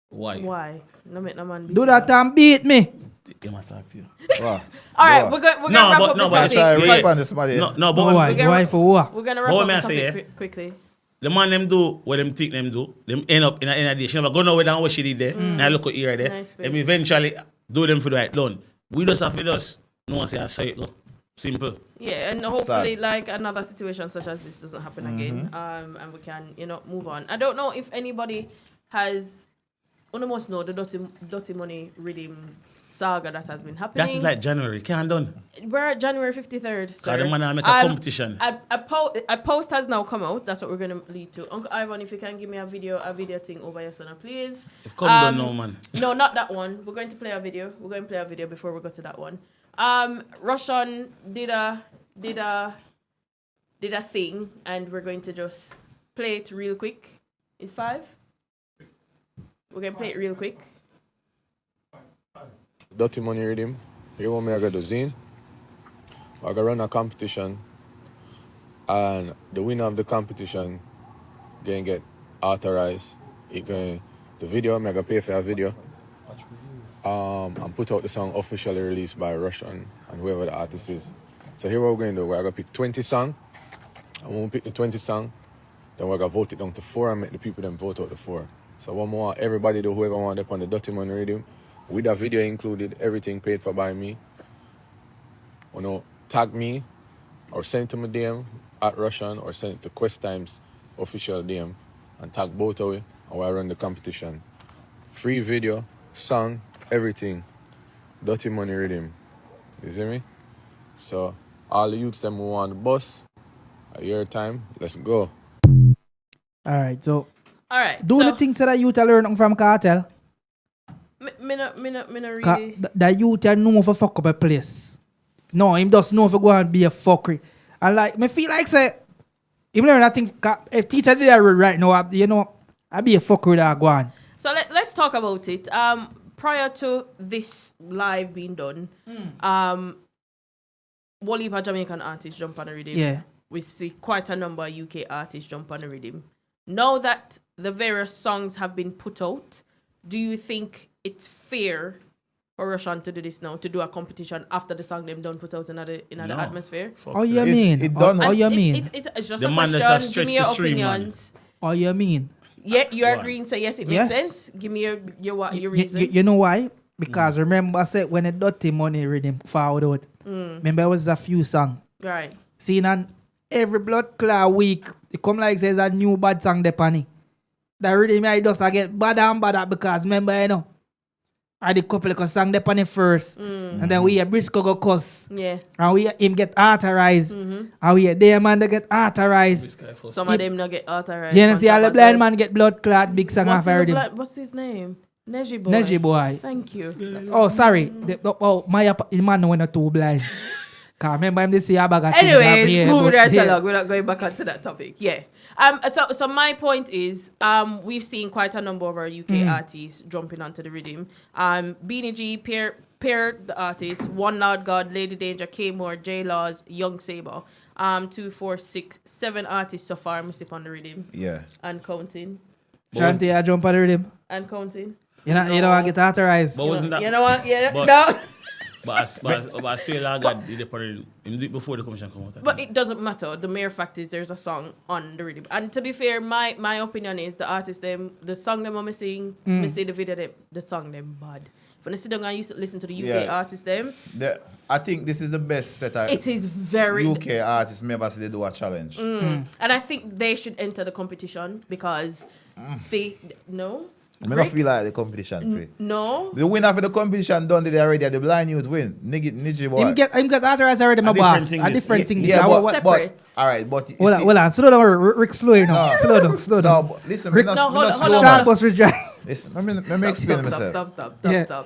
Why? Why? No make no man. Do that and beat me. They might talk to you. Wow. All right, Wow. we're going to No, wrap but- up no, the but I topic. Try to Yeah. respond to somebody. No, but Why? gonna- Why for what? We're going to But wrap what up may the I say, topic quickly. the man them do what them think them do. Them end up in a day. She never go nowhere than what she did there. And I look at here there. Nice, Them eventually do them for the right done. We just have to just no one say I say it go. Simple. Yeah, and hopefully, Sad. like another situation such as this doesn't happen again, and we can, move on. I don't know if anybody has, almost know the Dutty Money Riddim saga that has been happening. That is like January. Can't done. We're at January 53rd. Cause Sir. the man make a competition. A post has now come out. That's what we're gonna lead to. Uncle Ivan, if you can give me a video thing over your son, please. If come done now, man. No, not that one. We're going to play a video. We're going to play a video before we go to that one. Russian did a thing, and we're going to just play it real quick. It's 5. We're gonna play it real quick. Dutty Money Riddim. Here what me I got do zine. I got run a competition and the winner of the competition going get authorized. The video, me I got pay for a video. And put out the song officially released by Russian and whoever the artist is. So here what we're going to do, we're going to pick 20 songs. And when we pick the 20 songs, then we're going to vote it down to 4 and make the people then vote out the 4. So one more, everybody do whoever want up on the Dutty Money Riddim. With a video included, everything paid for by me. Tag me or send it to my DM at Russian or send it to Quest Times official DM and tag both of we and I run the competition. Free video, song, everything. Dutty Money Riddim. You see me? So all the youths them who want the bus, a year time, let's go. Alright, so All right. do the things that youth are learning from Cartel. Me not really. The youth are know for fuck up a place. No, him just know for go and be a fuckery. And like, me feel like say, him learn that thing, if teacher did that right now, you know, I be a fuckery that go on. So let's talk about it. Prior to this live being done, one heap of Jamaican artists jump on the rhythm. Yeah. We see quite a number of UK artists jump on the rhythm. Now that the various songs have been put out, do you think it's fair for Russian to do this now, to do a competition after the song them done put out in the atmosphere? Oh, you mean? It done. Oh, you mean? It's just The a man that's question. a Give stretch me your the stream, man. opinions. Oh, you mean? Yeah, you Go agree on. and say yes, it Yes. makes sense. Give me your reason. You know why? Because remember I said when the Dutty Money Riddim forward out, remember it was a few songs. Right. See, and every blood clot week, it come like says a new bad song de pani. The rhythm I just I get badder and badder because remember, you know, I did couple of song de pani first. And then we hear Briscoe go cuss. Yeah. And we hear him get authorized. And we hear their man they get authorized. Some of them not get authorized. You know, see all the blind man get blood clot, big song off rhythm. What's his name? Neji boy. Neji boy. Thank you. Oh, sorry. My man went not too blind. Cause remember him this year bag of things Anyways, happen, moving but right yeah. along. We're not going back onto that topic. Yeah. So my point is, we've seen quite a number of our UK artists jumping onto the rhythm. Beanie G, Pear the artist, One Loud God, Lady Danger, K Moore, J Laws, Young Saber. 2, 4, 6, 7 artists so far. I'm on the rhythm Yeah. and counting. Shanty, I jump on the rhythm. And counting. You know, I get authorized. But wasn't that? You know what? Yeah. But- No. But I say like God did it before the commission come out. But it doesn't matter. The mere fact is there's a song on the rhythm. And to be fair, my opinion is the artist them, the song them I'm sing, me see the video them, the song them bad. When I sit down and used to listen to the UK artists them, I think this is the best set of it is very UK artists ever say they do a challenge. And I think they should enter the competition because no. I don't Rick? feel like the competition free. No. The winner for the competition done it already. The blind youth win. Niji boy. Him get authorized already, my different boss. thing A this. different thing. Yeah, this. but Separate. all right, but you Hold see- on. Slow down, Rick. Slow down. No. Slow down. No, but listen, Rick- me not- No, me hold not on, slow hold on, down. Sharp was reject. Listen, let me explain myself. Stop. Yeah.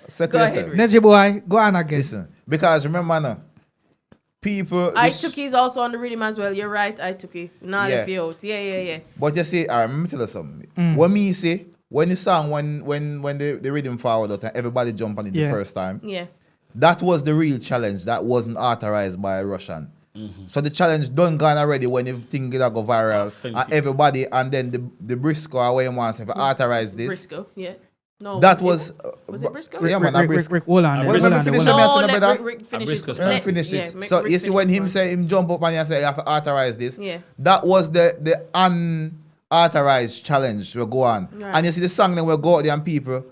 Settle Go ahead, yourself. Rick. Neji boy, go on again. Listen, because remember now, people. I took is also on the rhythm as well. You're right, I took it. Not Yeah. left you out. Yeah. But you see, all right, let me tell you something. When me say, when the song, when the rhythm forward out and everybody jump on it Yeah. the first time, Yeah. that was the real challenge. That wasn't authorized by Russian. So the challenge done gone already when the thing get go viral. Authentic. And everybody, and then the Briscoe or where you want to authorize this. Briscoe, yeah. No. That was. Was it Briscoe? Yeah, man, Rick, hold on. When Hold we on. finish Hold the on. message, No, brother. let Rick finish Briscoe it. start. Let me finish Yeah, this. make So Rick you see finish when it him first. say him jump up and you say you have to authorize this. Yeah. That was the unauthorized challenge we go on. Right. And you see the song then we go out there and people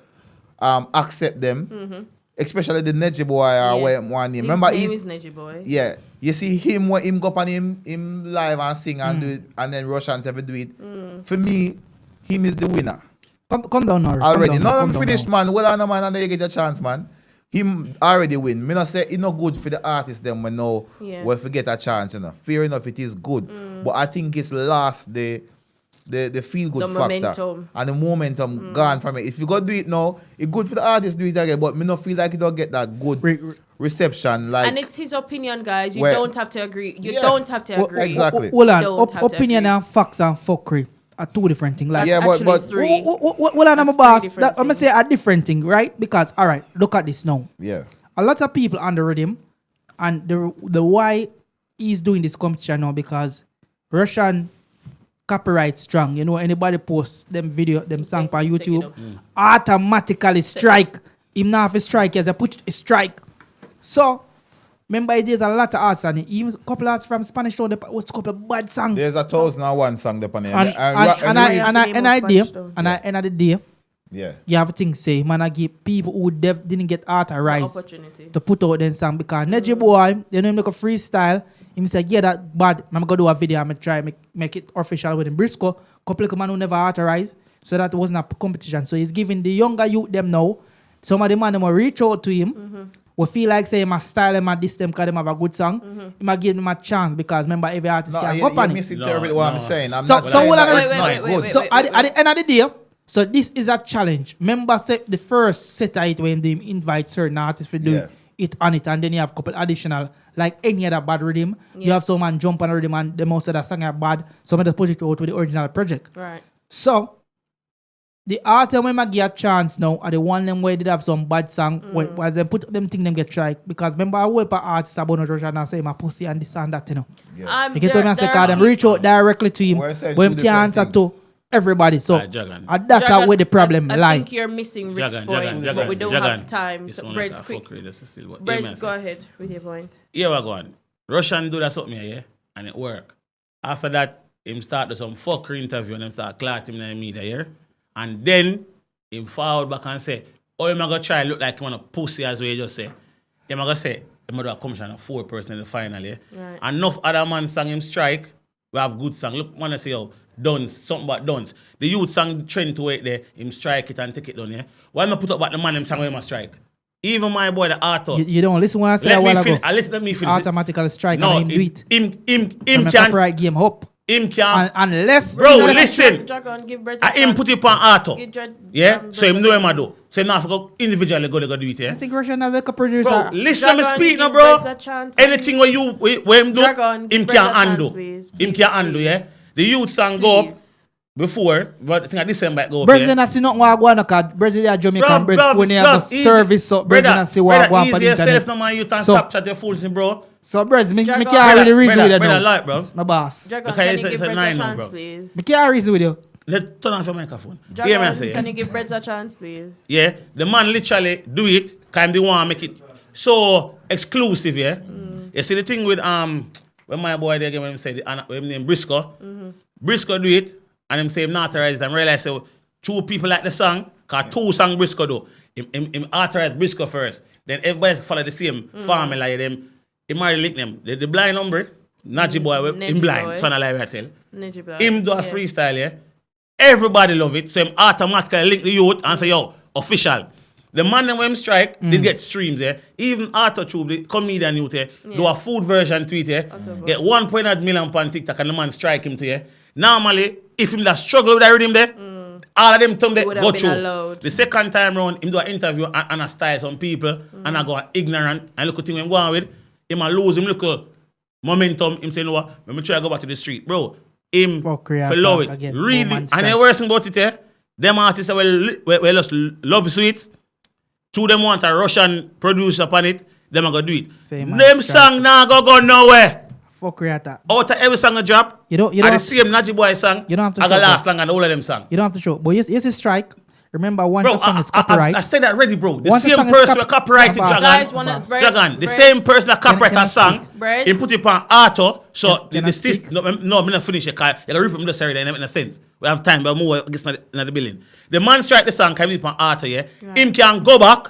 accept them. Especially the Neji boy or Yeah. where one name. His Remember name he, is Neji Boy. yeah. You see him when him go up and him live and sing and do it, and then Russians ever do it. For me, him is the winner. Come down now. Rick. Already. Come Now down, I'm come finished, down. man. Well, I know, man, and then you get a chance, man. Him already win. Me not say it's not good for the artist them when now Yeah. we forget a chance, you know. Fair enough, it is good. But I think it's lost the feel good The factor. momentum. And the momentum gone from it. If you go do it now, it's good for the artist do it again, but me not feel like you don't get that good Rick, reception. Like And it's his opinion, guys. You Where- don't have to agree. You Yeah. don't have to Well, agree. exactly. Hold on. Don't have to Opinion agree. and facts and fuckery are two different things. Like, That's Yeah, but- actually but- three. Hold on, I'm a That's boss. three different I'm gonna say a different thing, right? Because all right, look at this now. yeah. A lot of people on the rhythm, and the why he's doing this competition now because Russian copyright strong. You know, anybody post them video, them song on Take it YouTube, up. automatically strike. Him now have a strike, he has a put a strike. So remember, there's a lot of artists, and even a couple of artists from Spanish Town, there was a couple of bad songs. There's 1,001 song there on it. And Spanish Town. I end of the day, Yeah. You have to think, say, man, I give people who didn't get authorized Opportunity. to put out them song because Neji boy, you know him like a freestyle. Him say, yeah, that bad. I'm gonna do a video. I'm gonna try make it official with him. Briscoe, couple of man who never authorized, so that wasn't a competition. So he's giving the younger youth them now. Some of the man them will reach out to him. We feel like say him a style him a this them because them have a good song. He might give them a chance because remember every artist can go on it. Misinterpret what I'm saying. I'm So- not so saying what that are it's the- not wait, good. So at the end of the day, so this is a challenge. Remember, say the first set of it when they invite certain artists to do it on it, and then you have a couple additional, like any other bad rhythm. You have someone jump on a rhythm and the most of the song are bad. Some of the put it out with the original project. Right. So the artists when I get a chance now are the one them where they have some bad song where they put them thing them get strike because remember I will put artists about no Russian and say my pussy and this and that you know. You get what I say? Because them reach out directly to him, We're saying but two him can't different answer things. to everybody. So Jagan. that's where the problem I lie. think you're missing Rick's point, but we don't have time. So, Breads, quick. Breads, go ahead with your point. Yeah, we're going. Russian do that something here, yeah? And it work. After that, him start do some fuckery interview and him start clotting him in the media, yeah? And then, him forward back and say, oh, him gonna try look like him on a pussy as we just say. Him gonna say, him gonna do a commission of 4 person in the final, yeah? Right. And enough other man sang him strike, we have good song. Look, man, I say, yo, Duns, something about Duns. The youth sang trend to wait there, him strike it and take it down, yeah? Why am I put up back the man him sang him a strike? Even my boy, the Arthur. You don't listen when I say a while ago. Let me finish. Automatically strike No, and him do it. Him And the can. copyright game up. Him can. Unless Bro, listen. Dragon, give Breads I him put it on Arthur. Yeah? Breads So him a know him a chance. do. So him not go individually go do it, yeah? I think Russian has like a producer. Bro, listen me Dragon, speak now, give bro. Breads a chance, Anything please. where him do, Dragon, give him Breads can a chance, undo. please. Him Please, can undo, please. yeah? The youth song go up Please. before, but I think December it go up, Brazil yeah? not see nothing what go on because Brazil are Jamaican. Brazil when they have the service, so Brazil not see what go on on the easy yourself internet. no man, you can So- stop chat your fools, bro. So Brazil, me Dragon. can't really reason with you Brother, now. like, bro. My boss. Dragon, Okay, can it's you a- give it's a Breads a 9 now, chance, bro. please? Me can't reason with you. Let turn off your microphone. Hear me I Dragon, say, can yeah? you give Breads a chance, please? Yeah, the man literally do it, kind of want to make it so exclusive, yeah. You see the thing with when my boy there again when him say when him name Briscoe, Briscoe do it, and him say him not authorized them. Realize say 2 people like the song, cause 2 song Briscoe do. Him authorized Briscoe first, then everybody follow the same formula. Like them, him already link them. The blind number, Naji boy, him Neji blind, boy. son of lie I tell. Ninja Black. Him do a Yeah. freestyle, yeah. Everybody love it, so him automatically link the youth and say, yo, official. The man them when him strike, they get streams, yeah. Even Arthur Tube, the comedian youth, yeah, do a food version tweet, yeah. Get 1.8 million on TikTok and the man strike him to, yeah. Normally, if him that struggle with that rhythm there, all of them thumb there Would have go been through. allowed. The second time round, him do an interview and I style some people and I go ignorant and look at thing him going with, him a lose him look momentum, him say, no, let me try to go back to the street. Bro, him Fuckery follow attack it. again. Really. Woman And strike. the worst thing about it, eh? Them artists will just love sweets. 2 them want a Russian producer upon it. Them are gonna do it. Same Them as song now go nowhere. Fuck attack. Out of every song a drop, You don't and the have, same Naji Boy song, you don't have to I got shout last that. long and all of them song. You don't have to show. But yes, a strike. Remember, once Bro, a song is copyright. I said that already, bro. The Once a same song is person will copyright it, Boss. Guys, Jagan. wanna Boss. Breads, Jagan, the Breads, same person that copyright Can I a song, speak? Breads? he put it on auto, so Can I the speak? no, I'm not finish it, because you can rip him the sorry, that in a sense. We have time, but more against the building. The man strike the song, can put it on auto, yeah? Him can go back,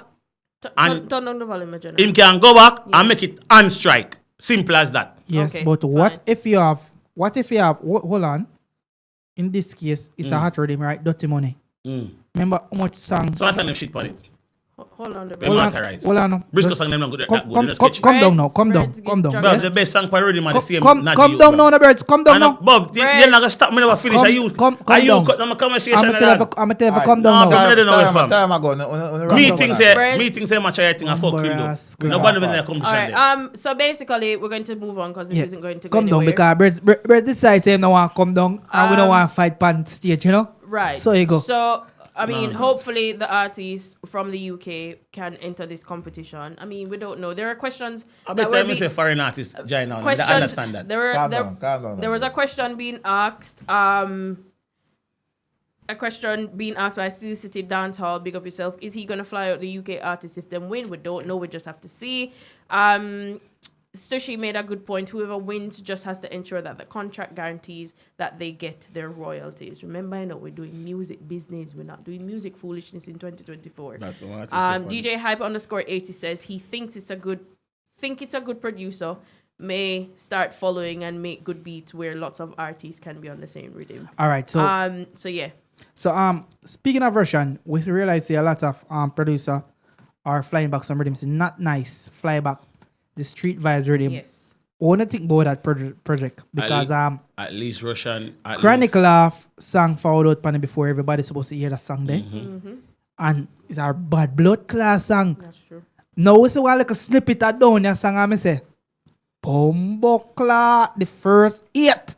and Turn down the volume, Jenna. him can go back and make it unstrike. Simple as that. Yes, Okay, but what fine. if you have? Hold on. In this case, it's a hot rhythm, right? Dirty Money. Remember how much song? So I tell them shit on it. Hold on, the Them authorized. Hold on. Briscoe Just song them not good, that come, good, come, they just come, catchy. come down now. Breads, Come down. Breads, Come down. give Bro, yeah? the best song for already, man, the same Come Naji down youth, now, bro. the birds. Come down And, now. Bob, you're not going to stop me never finish. Come- Are you come cut down. on my conversation? I'm gonna tell you, come down No, now. I don't know, fam. Time ago. Meetings Breads. say much I think I fuck him Embarrass, though. crap. Nobody been in a competition All there. right. So basically, we're going to move on because this Yeah. isn't going to go Come down anywhere. because birds this side say no want come down and we don't want to fight pan stage, you know? Right. So you go. So I mean, hopefully the artists from the UK can enter this competition. I mean, we don't know. There are questions I that bet were time being say foreign artist join now. I questions. understand that. There were Calm there, down, calm down, there was a please. question being asked. A question being asked by Steel City Dance Hall. Big up yourself. Is he gonna fly out the UK artists if them win? We don't know. We just have to see. Stushi made a good point. Whoever wins just has to ensure that the contract guarantees that they get their royalties. Remember, I know we're doing music business. We're not doing music foolishness in 2024. That's what DJ Hype _80 says he thinks it's a good producer. May start following and make good beats where lots of artists can be on the same rhythm. All right, so yeah. So speaking of Russian, we realize a lot of producer are flying back some rhythms. Not nice. Fly back the street vibes rhythm. Yes. I want to think about that project because at least Russian Chronicle off song followed out panel before everybody's supposed to hear that song there. And it's our bad blood class song. That's true. Now we see one like a snippet that down that song and I say Bombokla the first 8.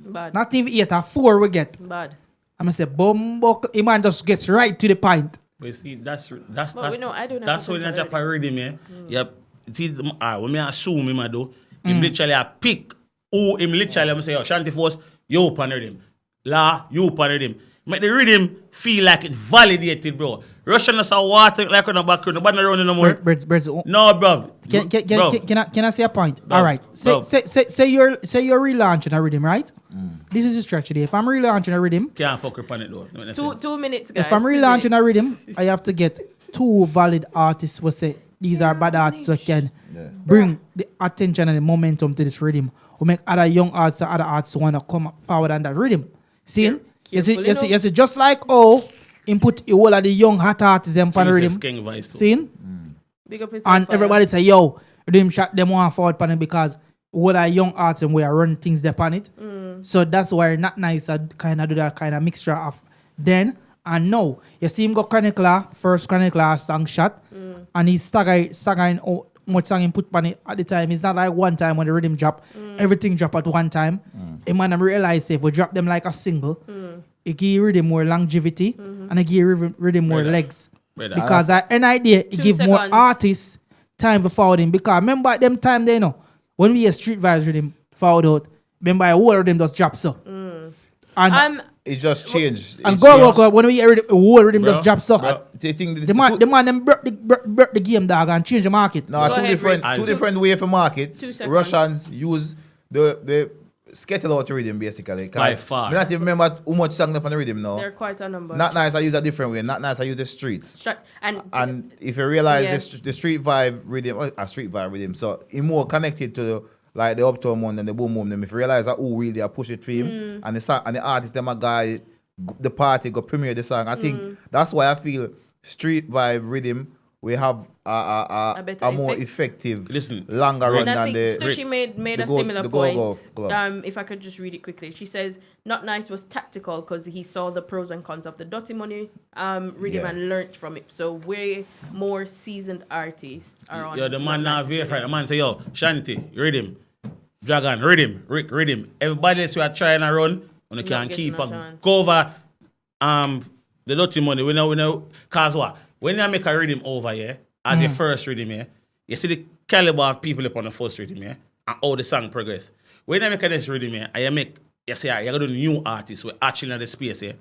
Bad. Not even 8 or 4 we get. Bad. I'm gonna say Bombokla. The man just gets right to the point. But see, that's But we know I don't know. that's how in a Japan rhythm, yeah. Yep. See, when I assume him, I do. Him literally I pick who him literally. I'm say, yo, Shanti Force, you pan rhythm. La, you pan rhythm. Make the rhythm feel like it's validated, bro. Russian is a water like on the background. Nobody around no more. Birds. No, bro. Can I say a point? Bro. All right. Say you're relaunching a rhythm, right? This is the structure today. If I'm relaunching a rhythm, Can't fuck up on it though. 2 minutes, guys. if I'm relaunching a rhythm, I have to get 2 valid artists who say these are bad artists who can bring the attention and the momentum to this rhythm. Who make other young artists and other artists want to come forward on that rhythm. See? You see, just like input a whole of the young hot artists and pan rhythm. See? Big up his And fire. everybody say, yo, rhythm shot them one forward pan it because what are young artists and we are running things there pan it. So that's why Not Nice kind of do that kind of mixture of then and now. You see him go first Chronicler song shot and he's staggering out much song he put pan it at the time. It's not like one time when the rhythm drop, everything drop at one time. A man realize if we drop them like a single, it give rhythm more longevity and it give rhythm more legs. Because an idea it give more artists time to forward him. Because remember at them time they know when we hear street vibes rhythm forward out, remember a whole of them just drop so. And it just changed. and go when we hear a whole rhythm just drop so. The man them broke the game dog and change the market. No, Go two ahead, different way for market. 2 seconds. Russians use the skettle out rhythm basically. By far. I don't even remember how much song up on the rhythm now. They're quite a number. Not Nice, I use a different way. Not Nice, I use the streets. And if you realize Yeah. the street vibe rhythm, so it's more connected to like the uptown one and the boom boom. Them if you realize that who really push it for him and the song and the artist them a guy, the party go premiere the song. I think that's why I feel street vibe rhythm we have a better more effect. effective, Listen, longer run And I than think the. Stushi made the a go- similar the point. go-go club. If I could just read it quickly. She says, Not Nice was tactical because he saw the pros and cons of the Dutty Money rhythm and learnt from it. So way more seasoned artists are on. Yo, the man Not now Nice's verify. rhythm. The man say, yo, Shanti, rhythm. Dragon, rhythm. Rick, rhythm. Everybody else who are trying to run, when they can getting keep a a chance. cover the Dutty Money. We know, cause what? When you make a rhythm over here, as your first rhythm here, you see the caliber of people up on the first rhythm here, and how the song progress. When you make a next rhythm here, and you say, you're going to do new artists who are actually in the space here,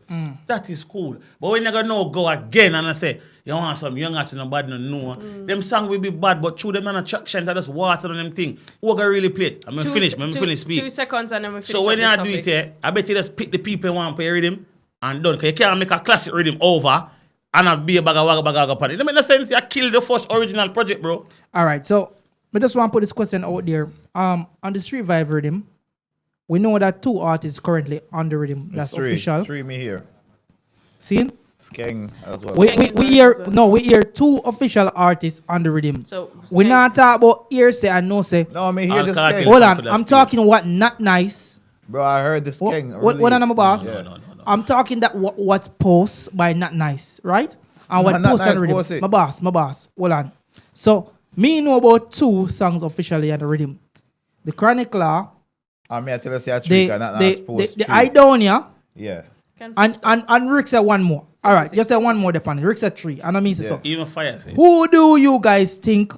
that is cool. But when you're going to go again and I say, you want some young artists and bad no, them songs will be bad, but through them on attraction to just water on them thing, who going to really play it? I'm going to finish speak. 2 seconds and then we finish. So when up you this do it topic. here, I bet you just pick the people who want to play rhythm and done. Because you can't make a classic rhythm over and not be a bag of upon it. It make no sense. You kill the first original project, bro. All right, so I just want to put this question out there. On the street vibe rhythm, we know that 2 artists currently on the rhythm. That's official. Three me here. See? Skeng as well. We hear 2 official artists on the rhythm. So We not talk about hearsay and no say. No, I mean hear the Alcala Skeng. Hold on, Could I'm have talking what Not Nice. Bro, I heard the Skeng. What on my boss? Yeah. No. I'm talking that what's post by Not Nice, right? And what Not post on Nice the rhythm. post it. My boss. Hold on. So me know about 2 songs officially on the rhythm. The Chronicler, I mean, I tell you, say a the trick and not post. the Idonia, Yeah. and Rick said 1 more. All right, just say 1 more depending. Rick said 3, and I mean so. Even fire say. Who do you guys think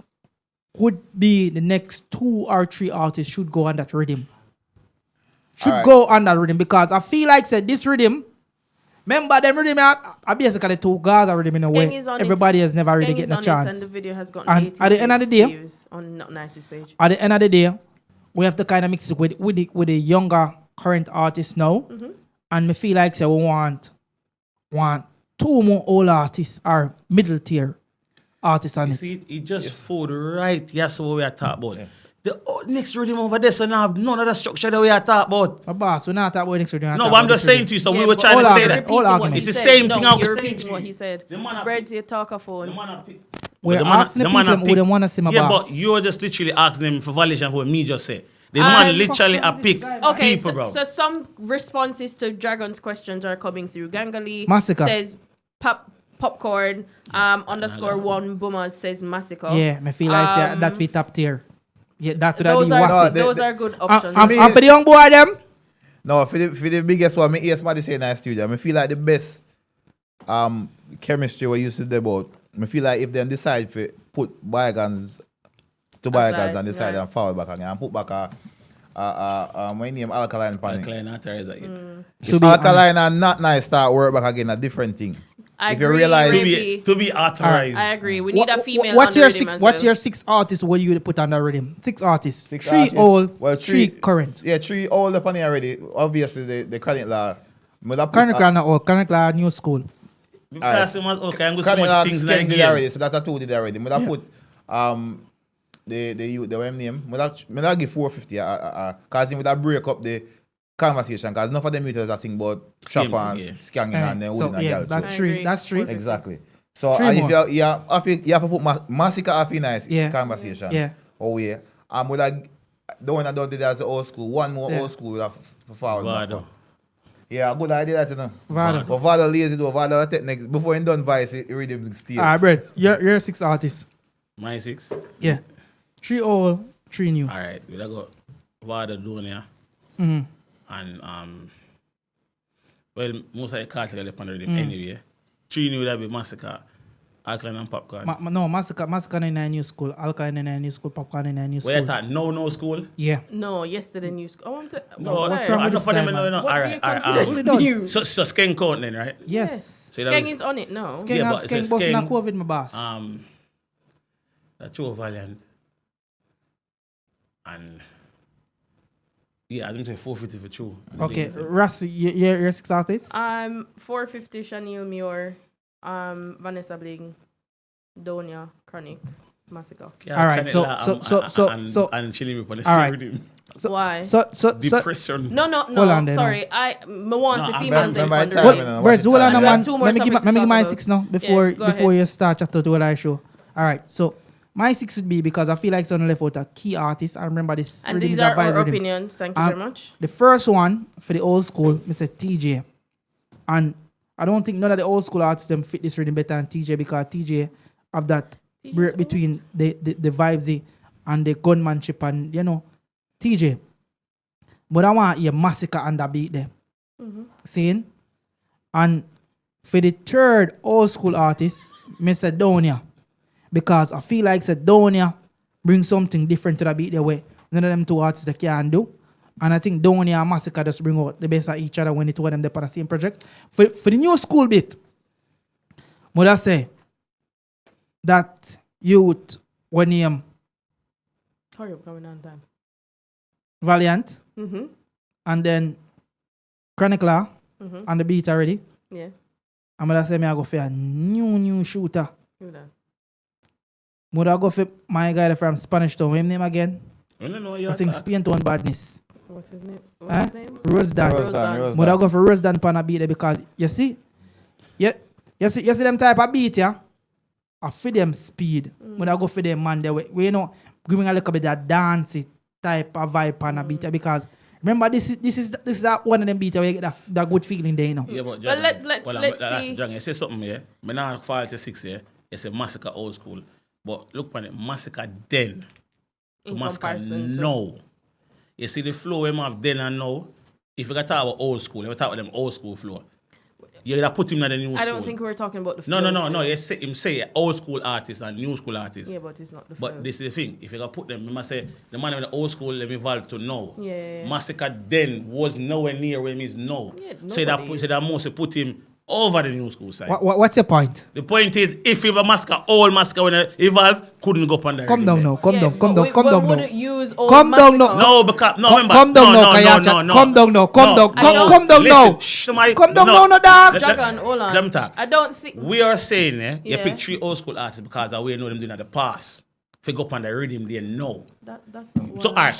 would be the next 2 or 3 artists should go on that rhythm? Should Alright. go on that rhythm because I feel like said this rhythm Remember them rhythm, I basically two guys are rhythm in a Skeng way. is on Everybody has never really Skeng getting is a on chance. It, and the video has gotten And 80 at the end of the day- views on Not Nice's page. At the end of the day, we have to kind of mix it with the younger current artists now. And me feel like say we want two more old artists or middle tier artists on You it. see, it just food right. Yes, what we are talking about. The next rhythm over there, so now have none of the structure that we are talking about. My boss, we're not talking about next rhythm. No, but I'm just saying to you, so we Yeah, were but trying to all say argument, that. Repeating all what argument. he It's the said. same No, thing I was you're saying repeating to what you. he said. The man a Bread's your talker phone. We're The man- asking the the man people a who they want to see my Yeah, boss. but you're just literally asking them for validation for what me just said. The man literally a pick Okay, people, bro. so some responses to Dragon's questions are coming through. Gangali Massacre. says popcorn, underscore one Boomers says massacre. Yeah, me feel like say that be top tier. Yeah, that to that Those be are, wassy. those are good options. And for the young boy them, No, for the biggest one, me hear somebody say in the studio, I feel like the best chemistry we used to do about. I feel like if they decide to put bygones to bygones Aside, and decide right. and forward back again and put back my name alkaline pan. Alkaline authorizer, yeah. to If be alkaline honest. and not nice start work back again, a different thing. I if you agree, realize- Rizzy. To be authorized. I agree. We need a female. What's on your the rhythm six? as What's well. your 6 artists? What you put on the rhythm? 6 artists. Six 3 artists. old, Well, 3 current. Yeah, 3 old up on here already. Obviously, the credit law. Current law not old. Current law new school. Because him okay, I'm going so Credit law much things in the did game. already, so that 2 did already. Me that put the what name. Me that give 450 cause him would have break up the conversation cause none of them utilize a thing about Same shop and thing, yeah. scanning and then So holding a yeah, girl that's too. I 3. agree. That's 3. Exactly. So 3 and more. if you have to put massacre off in nice Yeah. conversation. Yeah. Oh yeah. Would have the one I don't did as the old school. One more Yeah. old school would have forward. back Vado. up. Yeah, good idea that you know. Vado. But Vado lazy though. Vado take next before he done vice, he read him steal. Alright, Brett. You're 6 artists. My 6. Yeah. 3 old, 3 new. Alright, we got Vado doing here. Mhm. And well, most of the cards are on the rhythm anyway. 3 new that be Massacre, Alkaline and Popcorn. No, massacre in a new school. Alkaline in a new school. Popcorn in a new Where you school. thought no school? Yeah. No, yesterday news. I want to. No, what's sorry. wrong I with don't this put them guy, in. man? No, What do you consider What he does? new? So Skeng count then, right? Yes. So that Skeng was- is on it now. Skeng Yeah, have but it's a Skeng boss in a Skeng. COVID, my boss. That's Joe Valiant. And yeah, I think say 450 for True. Okay, Russ, you're 6 artists? 450 Chanel Muir, Vanessa Bling, Donia, Chronic, Massacre. All right, so- and chilling with police. all right. So, Why? So, Depression. No, Hold on there, sorry. I want No, the I'm females remember in my the time, rhythm. you know. Birds, hold on, I got man. 2 more Let me give topics to me talk my about. 6 now before Yeah, go ahead. you start chapter 2 of the show. All right, so my 6 would be because I feel like someone left out a key artist. I remember this. And rhythm these is a are vibe our rhythm. opinions. Thank you very much. The first one for the old school, Mr. TJ, and I don't think none of the old school artists them fit this rhythm better than TJ because TJ have that TJ's break old. between the vibesy and the gunmanship and TJ. But I want your massacre and the beat there. Seeing? And for the third old school artist, Mr. Donia. Because I feel like Donia brings something different to the beat there way none of them 2 artists they can do. And I think Donia and Massacre just bring out the best of each other when the 2 of them they're on the same project. For the new school bit, what I say that youth when name Hurry up, coming on time. Valiant Mm-hmm. and then Chronicler Mm-hmm. on the beat already. Yeah. I'm gonna say I go for a new shooter. Do that. Would I go for my guy from Spanish Town? What's his name again? I don't know. I sing Spain Town Badness. What's his name? Huh? Rosdan. Rosdan. Would I go for Rosdan pan a beat there because you see them type of beat yeah. I feel them speed. Would I go for them man there? We giving a little bit of dancey type of vibe pan a beat there because remember this is one of them beats where you get that good feeling there, Yeah, but Well, let's see. John, you say something here. Me now fall to 6 here. It's a Massacre old school. But look on it, Massacre then to In Massacre comparison to- now. You see the flow we have then and now. If you got talk about old school, if you talk about them old school flow, you gotta put him in the new school. I don't think we're talking about the No. flow. You say him say old school artists and new school artists. Yeah, but it's not the flow. But this is the thing. If you gotta put them, you must say the man in the old school let me evolve to now. Yeah. Massacre then was nowhere near where he is now. Yeah, so nobody is. that must put him over the new school side. What's your point? The point is, if you have a mascot, old mascot when it evolve, couldn't go up on the Come down now. Come down. Come down. We Come down wouldn't now. use old Come down mascot. now. No, because no, remember. Come down now, no, Kayacha. no. Come down now. Come down. Come down now. Come down now, no dog. Dragon, hold on. Them talk. I don't think. We are saying, you Yeah. pick 3 old school artists because we know them doing at the past. If you go up on the rhythm, they know. That's not So, why.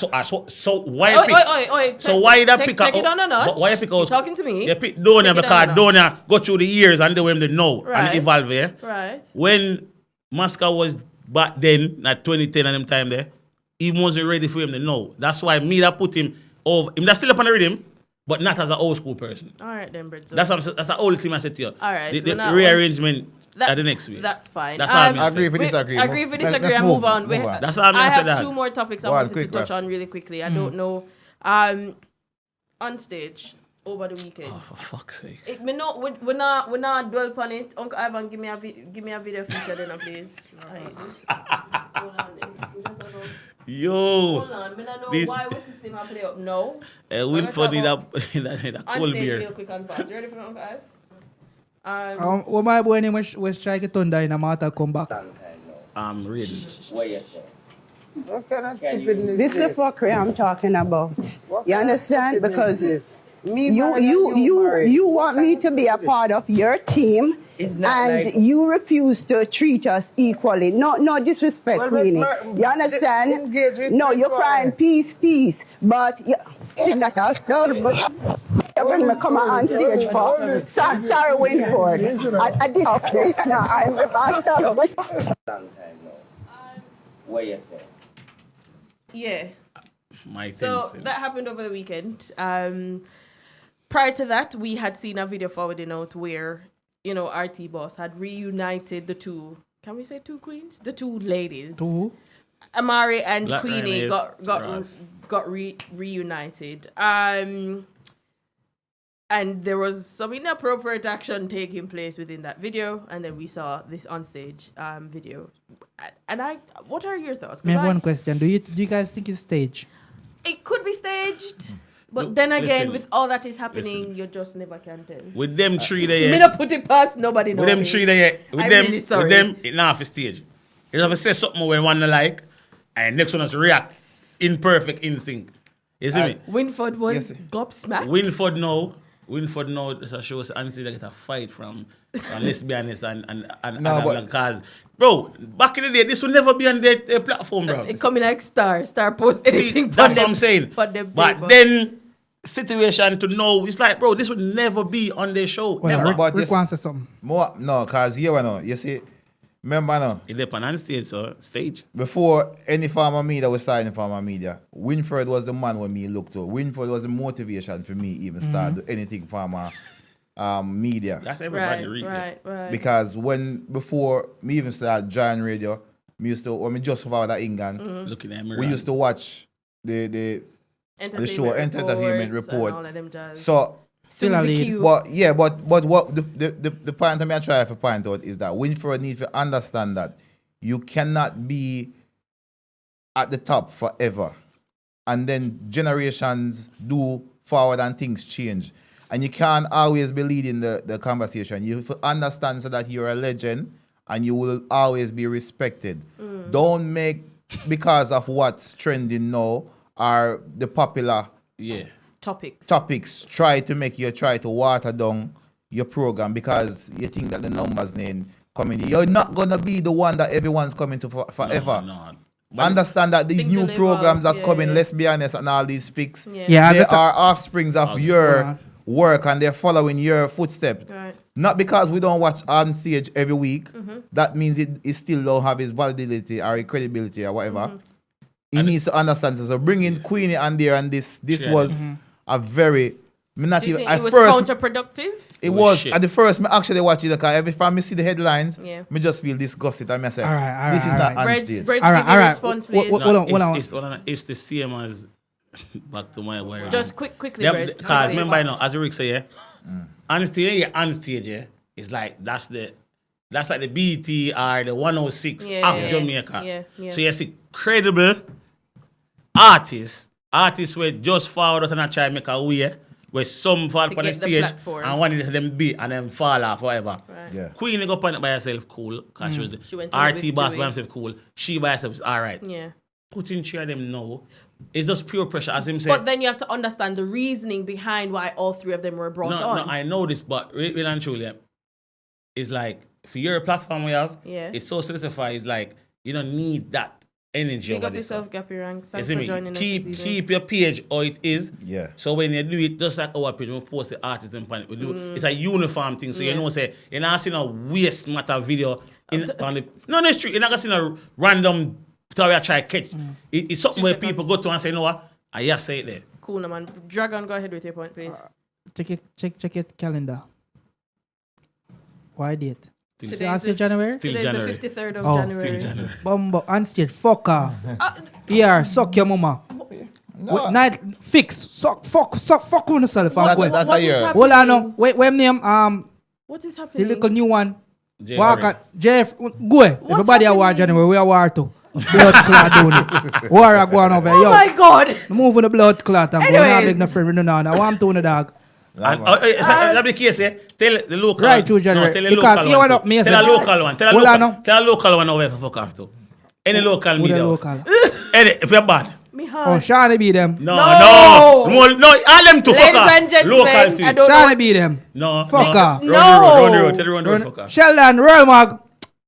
so why you pick? So why you pick take it on a notch. Why you pick You're old talking to me. You pick Donia Take it on a because notch. Donia go through the years and they them they know Right. and evolve. Yeah? Right. When Masca was back then, at 2010 and them time there, he wasn't ready for him to know. That's why me that put him over. Him that's still up on the rhythm, but not as an old school person. All right then, Brett. So That's the only thing I said to you. All right, The, so the now- rearrangement at the next week. That's fine. That's all I'm I agree saying. for disagree. Agree for disagree Let's and move on. Move on. That's all I'm I saying. have 2 more topics I Go on, wanted to quick, touch Russ. on really quickly. I don't know. On stage over the weekend. Oh, for fuck's sake. Me no, we not dwell upon it. Uncle Ivan, give me a video feature then, please. Right. Hold on, then. We just don't know. Yo. Hold on, me don't know This- why was system I play up now. Win for the that On cold stage beer. real quick and fast. You ready for Uncle Ives? What my boy name was Strike Thunder in a Mortal Kombat. I'm ready. This is the fuckery I'm talking about. You understand? Because you want me to be a part of your team, and you refuse to treat us equally. No disrespect, Queenie. You understand? No, you're crying peace, but you see that you bring me come on stage for. Sorry, Winford. I did not place now. I'm about to. What you say? Yeah. My So thing. that happened over the weekend. Prior to that, we had seen a video forwarding out where, RT Boss had reunited the two. Can we say 2 queens? The 2 ladies. Two. Amari and Black Queenie Rhinos, got reunited. And there was some inappropriate action taking place within that video, and then we saw this onstage video. And what are your thoughts? 'Cause I have one question. Do you guys think it's staged? it could be staged, but Look, then again, listen, with all that is happening, listen. you just never can tell. With them 3 there, Me not put it past nobody. with them 3 there, I'm really sorry. with them, it not for stage. It have to say something when one like, and next one has to react in perfect instinct. You see me? Winford was Yes. gobsmacked. Winford now, that shows Anthony that get a fight from let's be honest, and No, other but- black cars. Bro, back in the day, this will never be on the platform, bro. It coming like Star post See, anything. that's for what them- I'm saying. For them But paper. then, situation to know, it's like, bro, this would never be on their show. Well, never. But Rick yes- wants to say something. More no, cause you see, remember no, It depends on stage, so stage. before any farmer media was starting farmer media, Winfred was the man when me looked to. Winfred was the motivation for me even start do anything farmer media. That's everybody read. right. Because before me even start join radio, when me just found that England, Looking at me. we used to watch the show Entertainment Report. And all of them jazz. So Still a Susie lead. Q. but what the point I try to point out is that Winfred needs to understand that you cannot be at the top forever. And then generations do forward and things change. And you can't always be leading the conversation. You have to understand so that you're a legend and you will always be respected. Don't make, because of what's trending now, or the popular Yeah. Topics. try to water down your program because you think that the numbers then coming. You're not gonna be the one that everyone's coming to forever. No. Understand that these Things new will evolve, programs that's yeah, coming, yeah. let's be honest, and all these fix, Yeah, as they a to- are offsprings of Hold your on. work and they're following your footsteps. Right. Not because we don't watch on stage every week, that means it still don't have its validity or its credibility or whatever. He needs to understand. So bringing Queenie on there and this Yeah. was a very me not Do you even think at it was first counterproductive? it Oh, was shit. at the first me actually watch it because every time I see the headlines, Yeah. me just feel disgusted. I say, All right, this is all not right. on Bread, stage. bread, All right, give your all right. response, Hold please. on, hold on. It's the same as back to my word. Just quickly, Them, Bread. because quickly. remember, you know, as Rick say, yeah, on stage, yeah, it's like that's like the BT or the 106 Yeah, of yeah, Jamaica. yeah. So you see credible artists were just forward out and try to make a way where some fall To on the get the stage platform. and one of them beat and then fall off, whatever. Right. Yeah. Queenie go on it by herself, cool, because she was She went on it RT with boss Dewey. by herself, cool. She by herself is all right. Yeah. Putting three of them now, it's just pure pressure, as him said. But then you have to understand the reasoning behind why all three of them were brought on. No, I know this, but really and truly, it's like, for your platform we have, Yeah. it's so solidified, it's like, you don't need that energy Big over up this. yourself, Gappy Ranks. You Thanks see for me? joining us this evening. Keep your page how it is. Yeah. So when you do it, just like our page, we post the artist and we do. It's a uniform thing. So you know, say you're not seeing a waste matter video on the street. You're not gonna see a random story I try to catch. It's something 2 where seconds. people go to and say, you know what? I just say it there. Cool, no, man. Dragon, go ahead with your point, please. Check your calendar. Why date? Still Today's Say January? Still Today's January. the 53rd of Oh. January. Still January. Bumbo on stage. Fuck off. Here, suck your mama. No. Night fix. Fuck on yourself. I'm going. That's What a is year. happening? Hold on now. Wait, name What is the happening? little new one. Jerry. Walk at Jeff. Go. Everybody are war happening? January. We are war too. Blood clot down it. War are going over. Oh Yo, my God. move on the blood clot. I'm going to Anyways. beg no friend. We don't know. I want to the dog. And that be the case, eh? Tell the local Right, through January. tell the Because local you one want too. me as Tell a- a local one. Tell Hold on now. a local one over for fuck off too. Any local Who media the house. local? Any, if you're bad. Me Oh, heart. Shani be them. No, No. all them to fuck Ladies off. and gentlemen, Local I tweets. don't- Shani be them. No, Fuck no. off. Run the road, tell the road, fuck off. Sheldon, Royal Mag.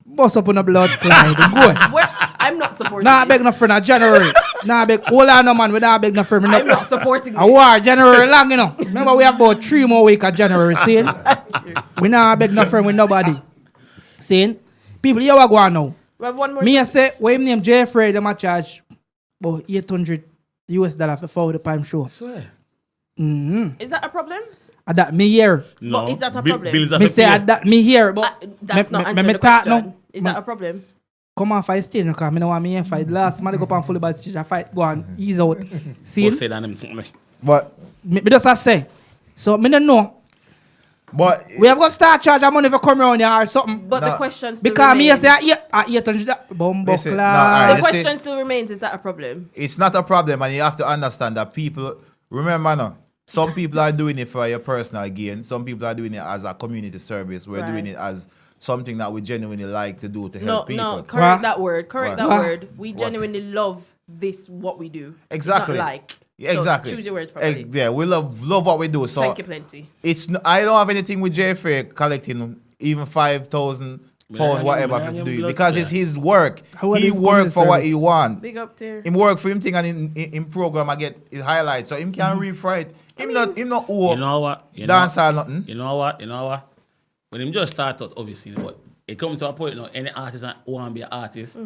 Bust up on the blood clot. Go. I'm not supporting Nah, this. beg no friend. January. Nah, beg. Hold on, no man. We not beg no friend. I'm not supporting A this. war, January long, you know. Remember, we have about 3 more weeks of January, see? We not beg no friend with nobody. See? People, you are going now. We have one more. Me, I say, what him name Jeffrey, them a charge about $800 for 4 the prime show. Swear. Is that a problem? And that me here. No. But is that a Bi- problem? Bills have Me to say pay. that me here, but That's not me answering the talk question. now. Is that a problem? Come on, fight stage because I don't want me to fight. Last man, I go up and fully bad stage. I fight, go on, ease out. See? Go say that them something. But Me just I say. So, me don't know. We have got to start charging money for come around here or something. But the No. question still Because me remains. say, at 800, bumbo Listen, no, class. alright. The You see- question still remains, is that a problem? it's not a problem, and you have to understand that people, remember now, some people are doing it for your personal gain. Some people are doing it as a community service. We're Right. doing it as something that we genuinely like to do to No, help people. no, correct What? that word. Correct What? that What? word. We genuinely love this, what we do. Exactly. It's not like. Yeah, So exactly. choose your words properly. Yeah, we love what we do. So Thank you plenty. I don't have anything with JFA collecting even 5,000 pounds, whatever, Yeah, to yeah, do it blood, because yeah. it's his work. How are He they work community for what service? he want. Big up there. Him work for him thing and in program I get his highlights. So him can refright. Him not owe You know what? dance or nothing. You know what? When him just start out, obviously, but it come to a point now, any artist that want to be an artist,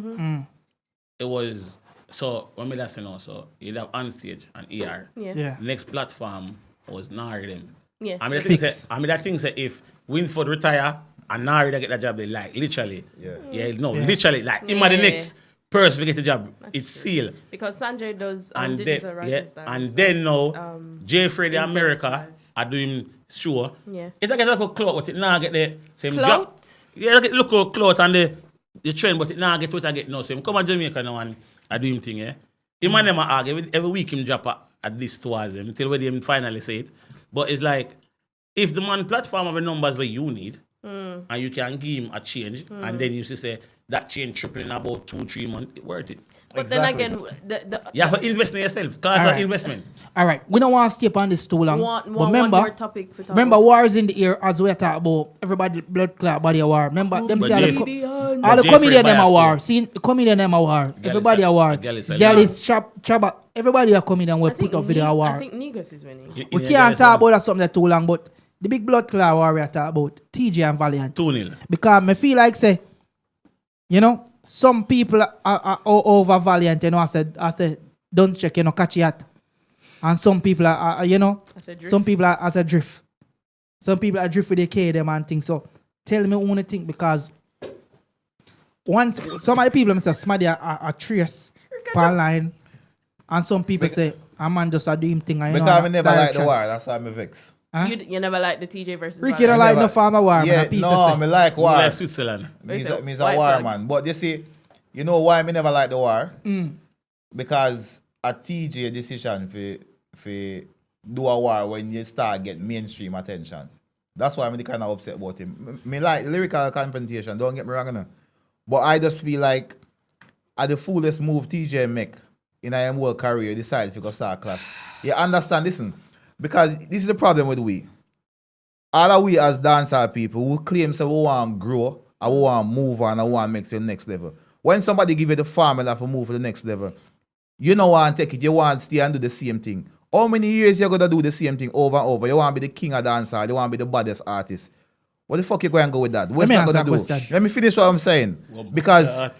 it was, so, when me listen now, so, you'd have on stage and ER. Yeah. Yeah. Next platform was Riddim. Yeah. I mean, Fix. that thing say if Winford retire and Riddim get that job, they like, literally. Yeah. Literally, like, him and the Yeah. next person to get the job, it's sealed. Because Sanjay does And digital then, rising stars. and then now, Jay Freddy Intense America Live. are doing show. Yeah. It's like a little clout, but it now get the same Clout? job. Yeah, like a little clout and the trend, but it now get what I get now. So him come to Jamaica now and I do him thing, yeah. Him and them are argue. Every week him drop at least towards them till when him finally say it. But it's like, if the man platform have the numbers where you need, and you can give him a change, and then you say that change triple in about 2-3 months, it worth it. But Exactly. then again, You have to invest in yourself. Because it's Alright. an investment. All right, we don't want to stay up on this too long. but remember, one more topic for remember, war is in the air as we talk about everybody blood clot body of war. Remember, them But say all the, Jeffrey- all the Jeffrey comedian them biased a war. too. See, the comedian them a war. Everybody is- a war. girl is a Girl war. is chaba. Everybody a comedian will I put think up video a I war. think Negus is winning. We can't talk about that something that too long, but the big blood clot war we are talk about TJ and Valiant. 2-0. Because me feel like say, you know, some people are over Valiant, you know, I said, don't check, you know, catch it. And some people are you know, As a drift. some people are as a drift. Some people are drift with their K them and things. So tell me one thing because once some of the people say somebody are trace per line and some people say a man just a do him thing and you know, Because I never like the direction. war. That's why I'm vex. Huh? You never like the TJ versus Ricky don't Valiant. like never- no farmer war, man, Yeah, a piece no, of me say. like war. Like Switzerland. Me's Wait, a so white war flag. man. But you see, you know why me never like the war? Because a TJ decision for do a war when you start getting mainstream attention. That's why I'm kind of upset about him. Me like lyrical confrontation, don't get me wrong, no. But I just feel like at the foolish move TJ make in his whole career, decide to go start clash. You understand? Listen, because this is the problem with we. All of we as dancer people who claim that we want to grow, and we want to move on, and we want to make it to the next level. When somebody give you the formula for move to the next level, you don't want to take it, you want to stay and do the same thing. How many years you going to do the same thing over and over? You want to be the king of dancer, you want to be the baddest artist. What the fuck you going to go with that? What's that going to do? Question. Let me finish what I'm saying. Because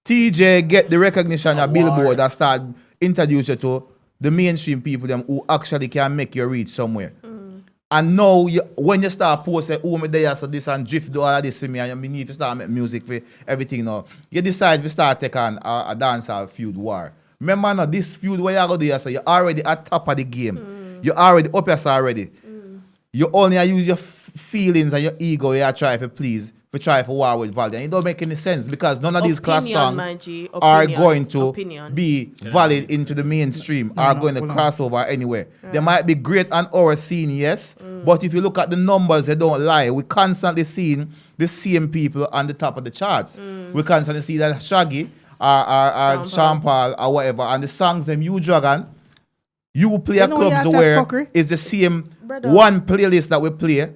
TJ get the recognition at Billboard that start introduce you to the mainstream people them who actually can make you reach somewhere. And now, when you start posting, oh, me there, so this and drift, do all of this to me, and you need to start making music for everything now, you decide to start taking a dancehall feud war. Remember now, this feud where you go there, so you're already at top of the game. You're already up here already. You only use your feelings and your ego you try to please, to try for war with Valiant. It don't make any sense because none of these class songs are going to be valid into the mainstream, are going to cross over anywhere. They might be great on our scene, yes, but if you look at the numbers, they don't lie. We constantly seeing the same people on the top of the charts. We constantly see that Shaggy or Sean Paul or whatever, and the songs them you Dragon, you play a clubs where it's the same one playlist that we play,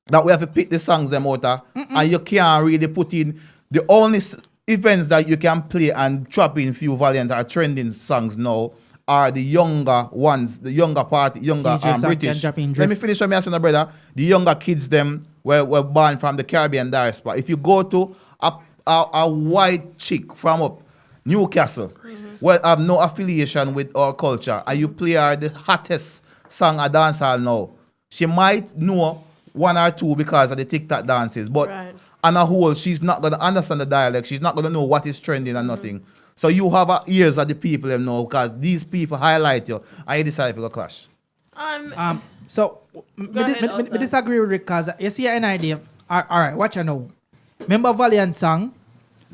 that we have to pick the songs them out of, and you can't really put in the only events that you can play and trap in few Valiant or trending songs now are the younger ones, the younger party, younger British. Let me finish what I'm saying, brother. The younger kids them were born from the Caribbean diaspora. If you go to a white chick from up Newcastle, well, have no affiliation with our culture, and you play her the hottest song a dancehall now, she might know one or two because of the TikTok dances, but on a whole, she's not going to understand the dialect. She's not going to know what is trending and nothing. So you have ears of the people them know because these people highlight you and you decide to go clash. So, I disagree with Rick because you see an idea. All right, watch you know. Remember Valiant song?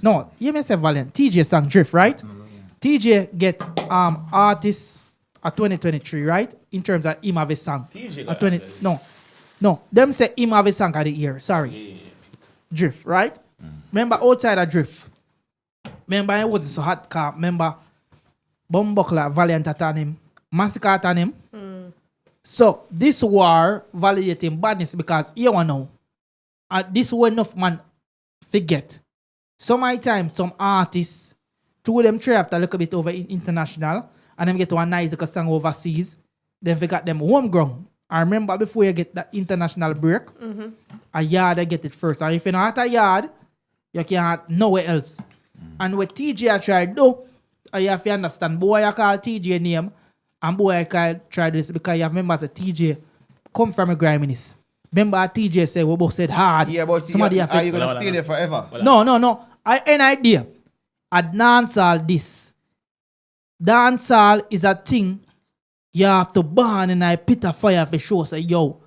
No, you may say Valiant. TJ song Drift, right? TJ get artists at 2023, right? In terms of him have a song. TJ No, them say him have a song of the year. Sorry. Drift, right? Remember outside of Drift. Remember it wasn't so hot car. Remember Bumbuckler, Valiant at him. Massacre at him. So this war validating badness because you want to know. This way enough man forget. So my time some artists, two of them try after a little bit over international and them get to a nice little song overseas. Then they got them homegrown. I remember before you get that international break, a yard I get it first. And if you're not at a yard, you can't nowhere else. And what TJ I try to do, you have to understand, boy I call TJ name, and boy I call try this because you have members of TJ come from a griminess. Remember TJ said, we both said hard. Yeah, but somebody are you going to stay there forever? No. An idea. A dancehall this. Dancehall is a thing you have to burn in a pit of fire for sure. Say, yo,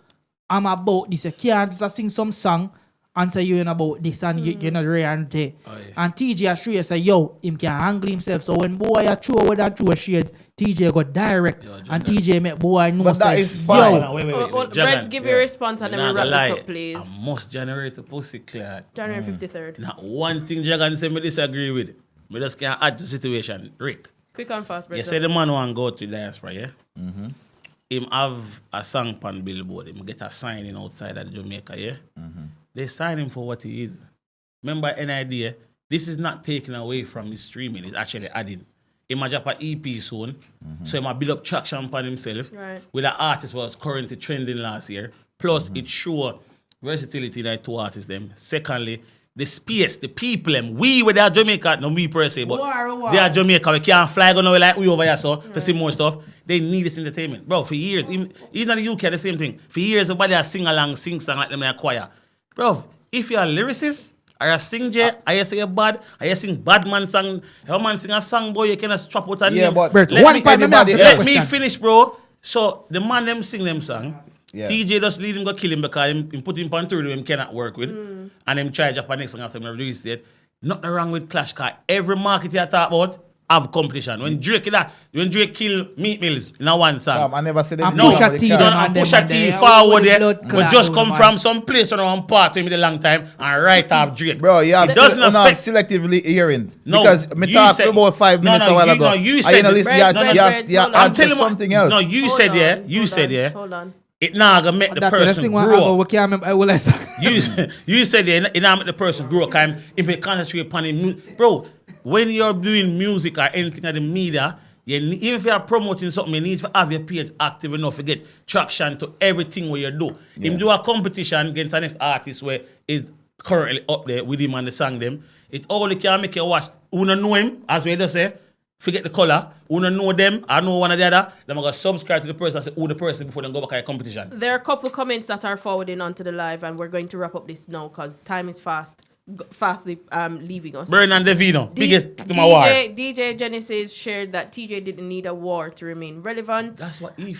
I'm about this. You can't just sing some song and say you ain't about this and you're not reality. And TJ assure you say, yo, him can handle himself. So when boy a throw with that throw shade, TJ got direct and TJ make boy know but say, that is fine. Wait. Brett, give your response and then we wrap this up, please. I must generate a pussy clear. January 53rd. Now, one thing Jagan say me disagree with. Me just can't add to the situation. Rick. Quick and fast, Brett. You say the man want to go to diaspora, yeah? Him have a song pan Billboard. Him get a signing outside of Jamaica, yeah? They sign him for what he is. Remember, any idea? This is not taken away from his streaming. It's actually added. He might drop an EP soon. So he might build up traction upon himself. With an artist was currently trending last year. Plus, it show versatility in that two artists them. Secondly, the space, the people them. We with our Jamaica, no me per se, but they are Jamaica. We can't fly going like we over here so for see more stuff. They need this entertainment. Bro, for years, even in the UK, the same thing. For years, everybody has sing along, sing song like them in a choir. Bro, if you're a lyricist, or a singer, or you say you're bad, or you sing bad man song, your man sing a song, boy, you cannot strap out and but let me finish, bro. So the man them sing them song. TJ just lead him go kill him because him put him on tour with him cannot work with. And him try Japan next song after him release it. Nothing wrong with Clash car. Every market you talk about, have competition. When Drake kill Meat Mills in a one song. I never said that. And No, Pusha T no, them and and Pusha them T and forward them. there, Blood but clot just over come man. from some place on one part with me the long time and right off Drake. Bro, you have It doesn't affect. selectively hearing. No, because me you talked said- about 5 No, minutes no, a while you- ago. no, you And said know, it. listen, Breads, you hold on. I'm telling you something else. No, you Hold said on, yeah. hold You said on, yeah. Hold on. It now gonna make the That let's person sing one grow album. up. We can't remember. I will listen. You said it now make the person grow up. If you concentrate upon it, bro, when you're doing music or anything in the media, even if you're promoting something, you need to have your page active enough to get traction to everything what you do. If you do a competition against the next artist where is currently up there with him and the song them, it only can make you watch. Who don't know him, as we just say, forget the color. Who don't know them, I know one or the other, then I'm going to subscribe to the person and say who the person before they go back at a competition. There are a couple comments that are forwarding onto the live, and we're going to wrap up this now because time is fastly leaving us. Burn and Devino, biggest to my war. DJ Genesis shared that TJ didn't need a war to remain relevant. That's what he feels.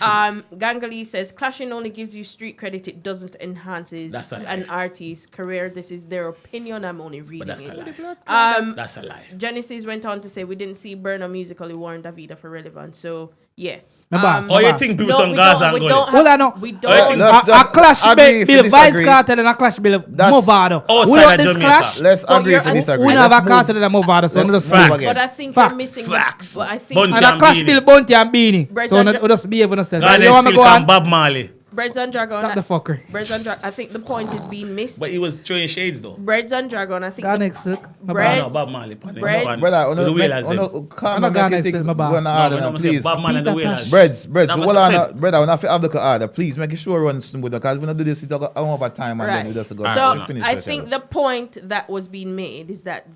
Gangali says clashing only gives you street credit. It doesn't enhance an artist's career. This is their opinion. I'm only reading But that's it. a lie. That's a lie. Genesis went on to say we didn't see Burner musically warn Davida for relevance. So yeah. My boss, Oh, you think people No, on we Gaza don't. and We go don't. there? Hold on, no. We Oh, you don't. think- Let's A just clash agree if bill we Vice disagree. Cartel and a clash bill That's- Movado. Outside We don't of this Jamaica. clash. Let's But agree you're- if we disagree. We don't have a cartel and a Movado, so we Let's just move speak. again. But I think Facts. you're missing. Facts. But I think Bunty And a and clash Beanie. bill Bunty and Beanie. Bread So and we just behave on ourselves. God You want is me Silk go and on? Bob Marley. Breads and Dragon. Stop the fuckery. Breads and Dragon. I think the point is being missed. But he was throwing shades though. Breads and Dragon. I think. God the- next silk. My Bread- boss. No, Bob Marley. Pan- Bread- pan- Brother, with the wheelers them. calm I'm down, not gonna make you say think my boss. we're No, not no, order, I'm saying please. Bob Marley and the Peter wheelers. Tosh. Breads, That's well, what I said. brother, when I have the order, please make sure run smooth because when I do this, it go over time and then Right. we just go So finish I that think shit. the point that was being made is that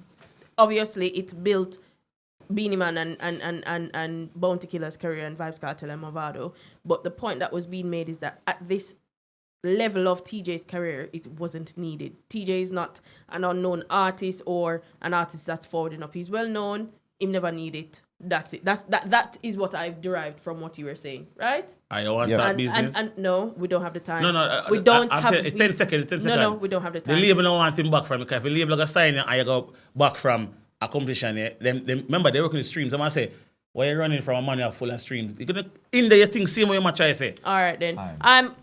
obviously it built Beanie Man and Bounty Killer's career and Vibes Cartel and Movado. But the point that was being made is that at this level of TJ's career, it wasn't needed. TJ is not an unknown artist or an artist that's forwarding up. He's well known. He never need it. That's it. That is what I've derived from what you were saying, right? I want Yeah. that And, business. and no, we don't have the time. No, we don't I'm have. saying it's 10 seconds. It's 10 seconds. No, we don't have the The time. label don't want him back from because if the label got sign and I go back from a competition, them remember they work in the streams. I'm gonna say, why you running from a manual full of streams? You're gonna in there you think same way you might try to say. All right then. Time.